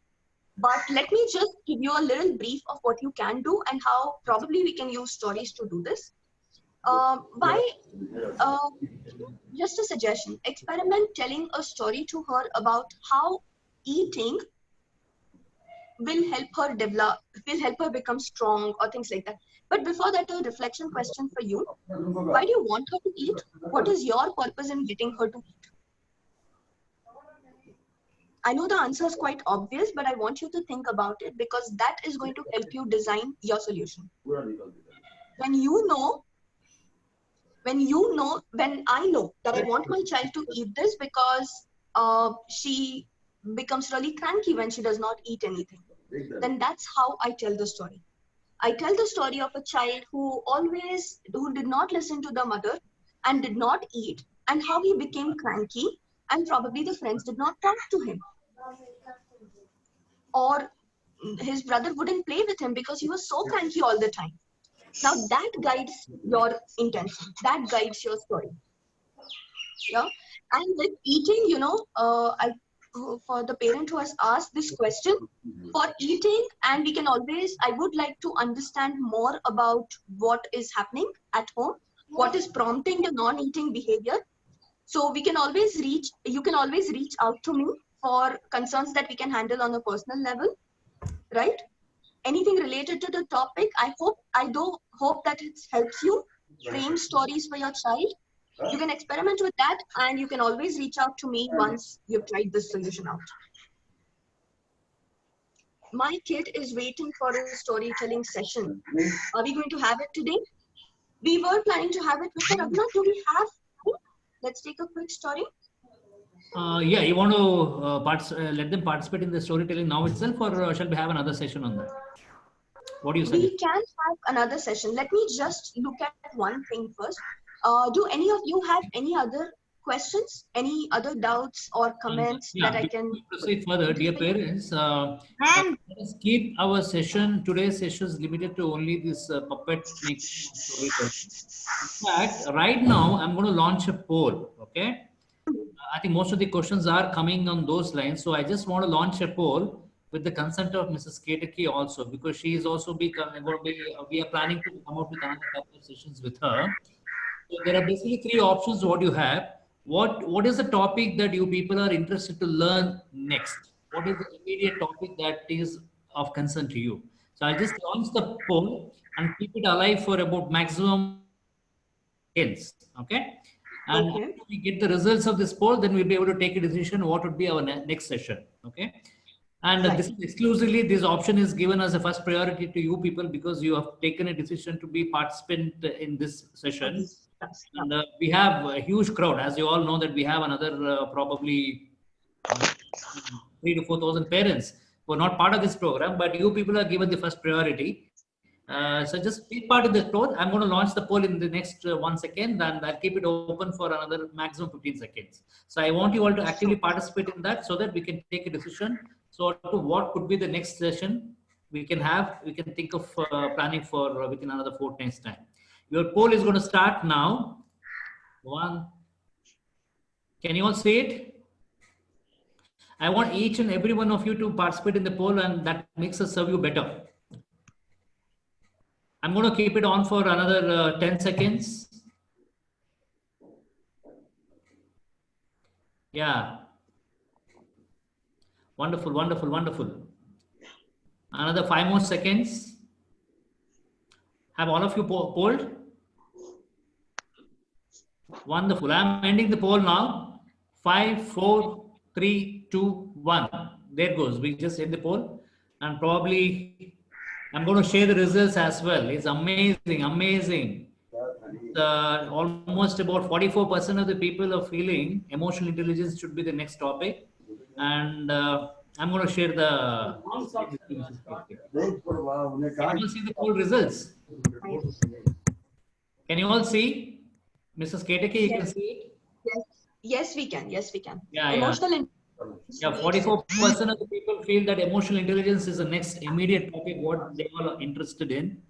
A: But let me just give you a little brief of what you can do and how probably we can use stories to do this. Just a suggestion, experiment telling a story to her about how eating will help her develop, will help her become strong or things like that. But before that, a reflection question for you. Why do you want her to eat? What is your purpose in getting her to eat? I know the answer is quite obvious, but I want you to think about it because that is going to help you design your solution. When I know that I want my child to eat this because she becomes really cranky when she does not eat anything, then that's how I tell the story. I tell the story of a child who did not listen to the mother and did not eat, and how he became cranky, and probably the friends did not talk to him. Or his brother wouldn't play with him because he was so cranky all the time. Now that guides your intention, that guides your story. Yeah. And with eating, you know, for the parent who has asked this question, for eating, and we can always, I would like to understand more about what is happening at home, what is prompting the non-eating behavior. So we can always you can always reach out to me for concerns that we can handle on a personal level, right? Anything related to the topic, I do hope that it helps you frame stories for your child. You can experiment with that, and you can always reach out to me once you've tried this solution out. My kid is waiting for a storytelling session. Are we going to have it today? We were planning to have it. Mr. Raghunath, do we have? Let's take a quick story.
B: Yeah, you want to let them participate in the storytelling now itself, or shall we have another session on that? What do you suggest?
A: We can have another session. Let me just look at one thing first. Do any of you have any other questions? Any other doubts or comments that I can
B: proceed further? Dear parents, let us keep our session, today's session is limited to only this puppet making storytelling. In fact, right now I'm going to launch a poll. Okay, I think most of the questions are coming on those lines. So I just want to launch a poll with the consent of Mrs. Ketaki also, because she is also we are planning to come out with another couple of sessions with her. So there are basically three options what you have. What is the topic that you people are interested to learn next? What is the immediate topic that is of concern to you? So I'll just launch the poll and keep it alive for about maximum seconds. Okay. And
A: Okay.
B: if we get the results of this poll, then we'll be able to take a decision what would be our next session. Okay. And this is exclusively, this option is given as a first priority to you people because you have taken a decision to be participant in this session. And we have a huge crowd, as you all know that we have another probably 3,000 to 4,000 parents who are not part of this program, but you people are given the first priority. So just be part of the poll. I'm going to launch the poll in the next 1 second, and I'll keep it open for another maximum 15 seconds. So I want you all to actively participate in that so that we can take a decision. So what could be the next session we can have, we can think of planning for within another fortnight's time. Your poll is going to start now. Can you all see it? I want each and every one of you to participate in the poll, and that makes us serve you better. I'm going to keep it on for another 10 seconds. Yeah. Wonderful, wonderful, wonderful. Another 5 more seconds. Have all of you polled? Wonderful. I'm ending the poll now. 5, 4, 3, 2, 1. There goes. We just end the poll. And probably I'm going to share the results as well. It's amazing, amazing. Almost about 44% of the people are feeling emotional intelligence should be the next topic. And I'm going to share the. Can you see the poll results? Can you all see? Mrs. Ketaki, you can see it?
A: Yes. Yes, we can. Yes, we can.
B: Yeah,
A: Emotional
B: yeah, 44% of the people feel that emotional intelligence is the next immediate topic what they all are interested in.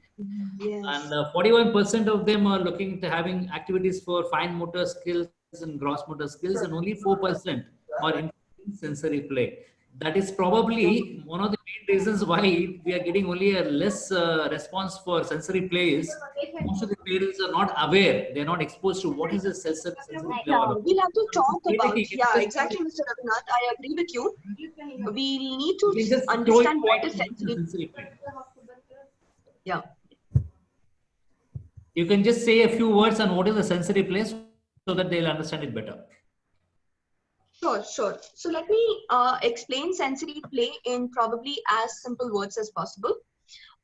A: Yes.
B: And 41% of them are looking to having activities for fine motor skills and gross motor skills, and only 4% are interested in sensory play. That is probably one of the main reasons why we are getting only a less response for sensory plays. Most of the parents are not aware; they are not exposed to what is a sensory play.
A: Yeah, we'll have to talk about. Yeah, exactly, Mr. Raghunath. I agree with you. We need to understand what is sensory play. Yeah.
B: You can just say a few words on what is the sensory play so that they'll understand it better.
A: Sure, sure. So let me explain sensory play in probably as simple words as possible.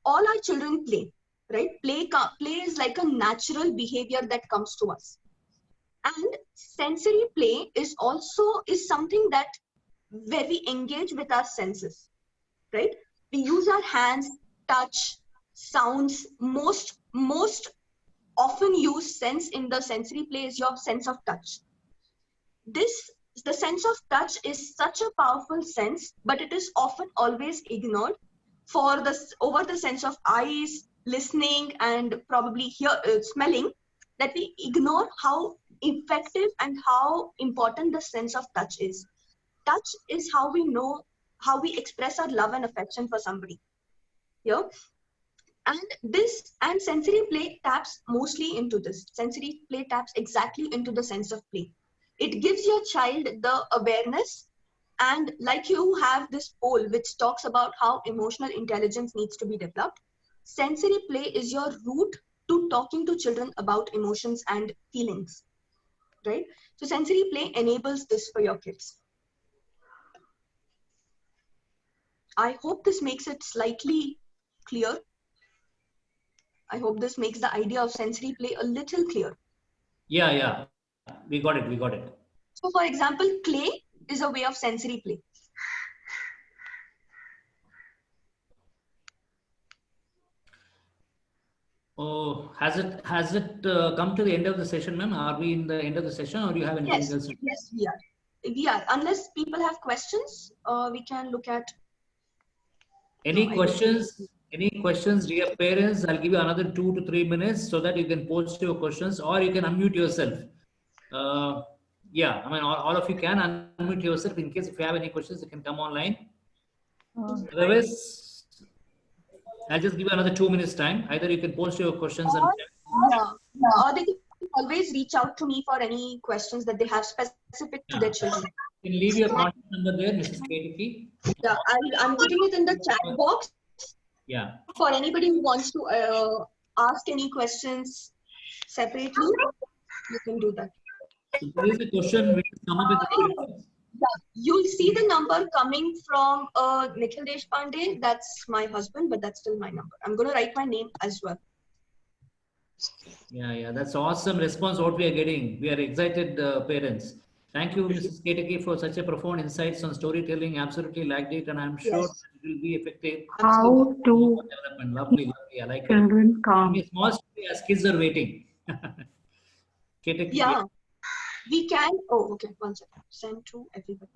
A: All our children play, right? Play is like a natural behavior that comes to us. And sensory play is something that where we engage with our senses, right? We use our hands, touch, sounds. Most often used sense in the sensory play is your sense of touch. The sense of touch is such a powerful sense, but it is often always ignored over the sense of eyes, listening, and probably smelling, that we ignore how effective and how important the sense of touch is. Touch is how we know, how we express our love and affection for somebody. Yeah. And sensory play taps mostly into this. Sensory play taps exactly into the sense of play. It gives your child the awareness, and like you have this poll which talks about how emotional intelligence needs to be developed. Sensory play is your route to talking to children about emotions and feelings, right? So sensory play enables this for your kids. I hope this makes it slightly clear. I hope this makes the idea of sensory play a little clear.
B: Yeah. We got it.
A: So for example, clay is a way of sensory play.
B: Oh, has it come to the end of the session, ma'am? Are we in the end of the session, or do you have anything
A: Yes,
B: else?
A: yes, we are. We are. Unless people have questions, we can look at.
B: Any
A: No, I
B: questions? Any questions, dear parents? I'll give you another 2 to 3 minutes so that you can post your questions, or you can unmute yourself. Yeah, I mean, all of you can unmute yourself in case if you have any questions, you can come online. Otherwise, I'll just give you another 2 minutes time. Either you can post your questions and
A: or they can always reach out to me for any questions that they have specific to their children.
B: you can leave your contact number there, Mrs. Ketiki.
A: Yeah, I'm putting it in the chat box.
B: Yeah.
A: For anybody who wants to ask any questions separately, you can do that.
B: So there is a question which has come up in the chat box.
A: Yeah, you'll see the number coming from Nikhil Deshpande. That's my husband, but that's still my number. I'm going to write my name as well.
B: Yeah, that's awesome response what we are getting. We are excited parents. Thank you, Mrs. Ketaki, for such a profound insights on storytelling. Absolutely liked it, and I'm sure it will be effective.
H: How to
B: Development. Lovely. I like it.
H: children calm.
B: A small story as kids are waiting. Ketaki,
A: Yeah, we can. Oh, okay. One second. Send to everybody.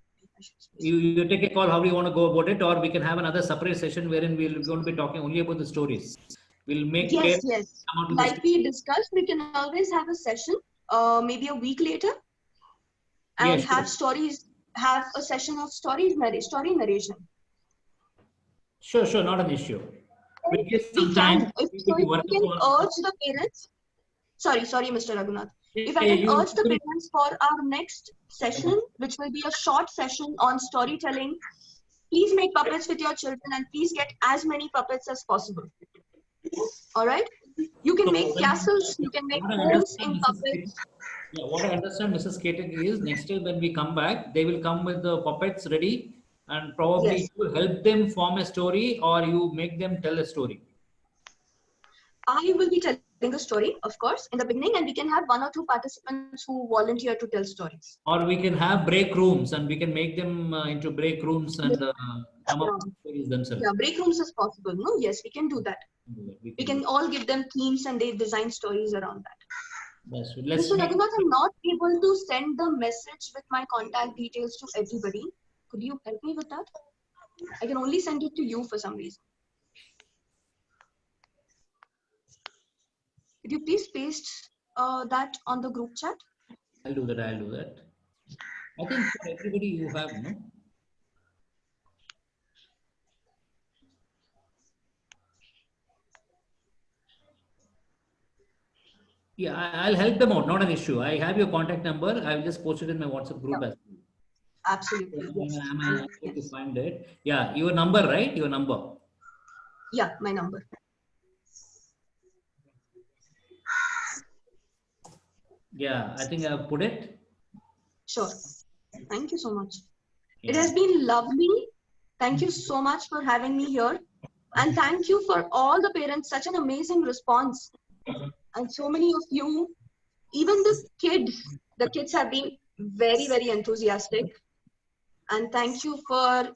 B: You take a call how do you want to go about it, or we can have another separate session wherein we're going to be talking only about the stories. We'll make
A: Yes. Like we discussed, we can always have a session, maybe a week later, and have stories. Have a session of story narration.
B: Sure, not an issue. We'll give some
A: We
B: time.
A: can, if so, you can urge the parents. Sorry, Mr. Raghunath. If I can urge the parents for our next session, which will be a short session on storytelling, please make puppets with your children and please get as many puppets as possible. All right? You can make castles, you can make homes in puppets.
B: Yeah, what I understand, Mrs. Ketaki, is next time when we come back, they will come with the puppets ready and probably you help them form a story or you make them tell a story.
A: I will be telling a story, of course, in the beginning, and we can have 1 or 2 participants who volunteer to tell stories.
B: Or we can have break rooms and we can make them into break rooms and come up with stories themselves.
A: Yeah, break rooms is possible. No, yes, we can do that. We can all give them themes and they design stories around that.
B: Let's
A: Mr. Raghunath, I'm not able to send the message with my contact details to everybody. Could you help me with that? I can only send it to you for some reason. Could you please paste that on the group chat?
B: I'll do that. I think for everybody you have, no? Yeah, I'll help them out. Not an issue. I have your contact number. I'll just post it in my WhatsApp group as well.
A: Absolutely. Yes.
B: I'm able to find it. Yeah, your number, right? Your number.
A: Yeah, my number.
B: Yeah, I think I've put it.
A: Sure. Thank you so much. Yeah. It has been lovely. Thank you so much for having me here. And thank you for all the parents. Such an amazing response. And so many of you, even the kids have been very, very enthusiastic. And thank you for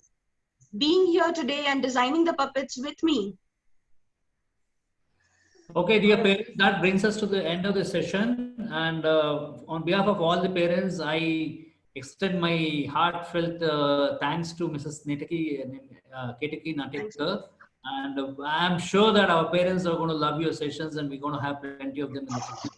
A: being here today and designing the puppets with me.
B: Okay, dear parents, that brings us to the end of the session. And on behalf of all the parents, I extend my heartfelt thanks to Mrs. Ketaki Natekar. And I'm sure that our parents are going to love your sessions and we're going to have plenty of them in the future.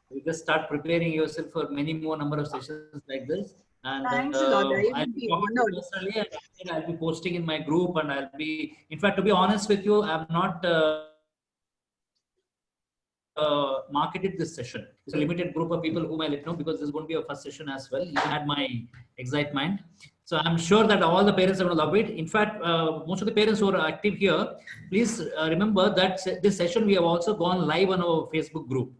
B: You just start preparing yourself for many more number of sessions like this. And
A: thanks a lot.
B: I'll be posting in my group and I'll be, in fact, to be honest with you, I'm not marketed this session. It's a limited group of people whom I let know because there's going to be a first session as well. You had my excitement. So I'm sure that all the parents are going to love it. In fact, most of the parents who are active here, please remember that this session we have also gone live on our Facebook group.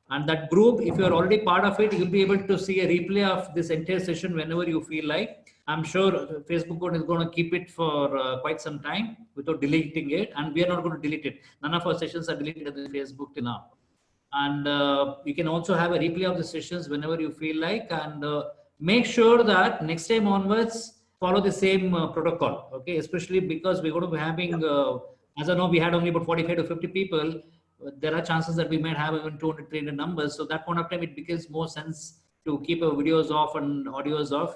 B: And that group, if you're already part of it, you'll be able to see a replay of this entire session whenever you feel like. I'm sure Facebook is going to keep it for quite some time without deleting it. And we are not going to delete it. None of our sessions are deleted on the Facebook till now. And you can also have a replay of the sessions whenever you feel like. And make sure that next time onwards, follow the same protocol. Okay, especially because we're going to be having, as I know, we had only about 45 to 50 people. there are chances that we might have even 200, 300 numbers. So that point of time, it becomes more sense to keep our videos off and audios off.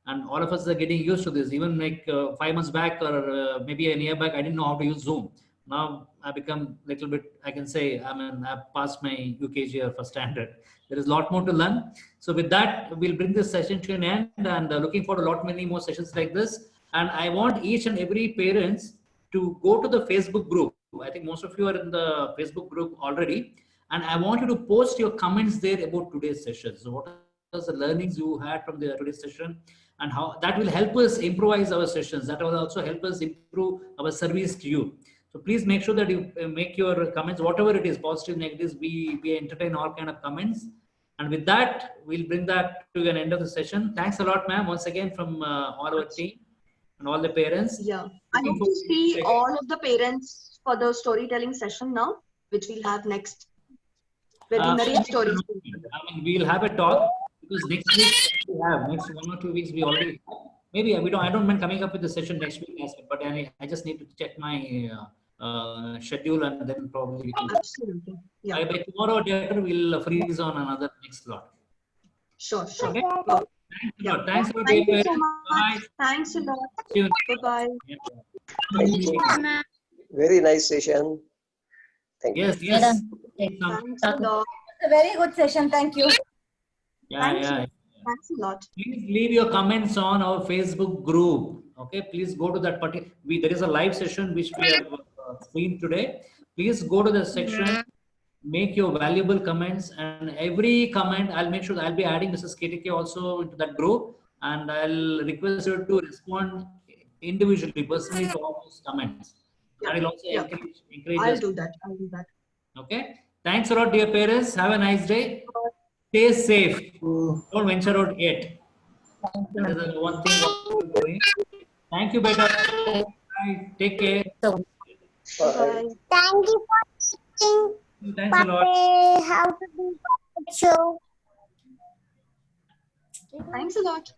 B: And all of us are getting used to this. Even like 5 months back or maybe a year back, I didn't know how to use Zoom. Now I become a little bit, I can say, I've passed my UKG or first standard. There is a lot more to learn. So with that, we'll bring this session to an end, and looking for a lot many more sessions like this. And I want each and every parents to go to the Facebook group. I think most of you are in the Facebook group already. And I want you to post your comments there about today's session. So what are the learnings you had from the today's session, and how that will help us improvise our sessions. That will also help us improve our service to you. So please make sure that you make your comments, whatever it is, positive, negatives, we entertain all kind of comments. And with that, we'll bring that to an end of the session. Thanks a lot, ma'am, once again from all our team and all the parents.
A: Yeah, I hope to see all of the parents for the storytelling session now, which we'll have next. Where we narrate stories.
B: I mean, we'll have a talk because next week we have, next 1 or 2 weeks we already have. Maybe I don't mind coming up with the session next week as well, but I just need to check my schedule, and then probably we can.
A: Absolutely. Yeah.
B: By tomorrow, we'll freeze on another next slot.
A: Sure.
B: Okay.
A: Yeah.
B: Thanks a lot.
A: Thank you so much. Thanks a lot. Bye-bye.
M: Thank you. Very nice session. Thank you.
B: Yes.
A: Thanks a lot.
E: It's a very good session. Thank you.
A: Thanks a lot.
B: Please leave your comments on our Facebook group. Okay, please go to that party. There is a live session which we have streamed today. Please go to the section, make your valuable comments, and every comment I'll make sure that I'll be adding Mrs. KTK also into that group, and I'll request her to respond individually, personally to all those comments. That will also encourage
A: I'll
B: us.
A: do that.
B: Okay. Thanks a lot, dear parents. Have a nice day. Stay safe. Don't venture out yet. That is the one thing what we're doing. Thank you, beta. Bye. Take care.
A: Bye.
D: Thank you for watching.
B: Thanks a lot.
D: How to do the show.
A: Thanks a lot.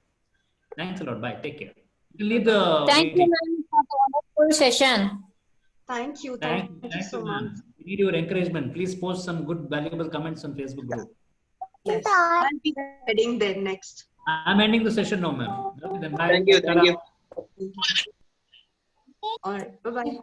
B: Thanks a lot. Bye. Take care. You can leave the.
G: Thank you, ma'am, for the wonderful session.
A: Thank you.
B: Thank
A: Thank you so much.
B: ma'am. We need your encouragement. Please post some good, valuable comments on Facebook group.
A: Yes. I'll be heading there next.
B: I'm ending the session now, ma'am. Okay, then bye.
M: Thank you.
A: All right. Bye-bye.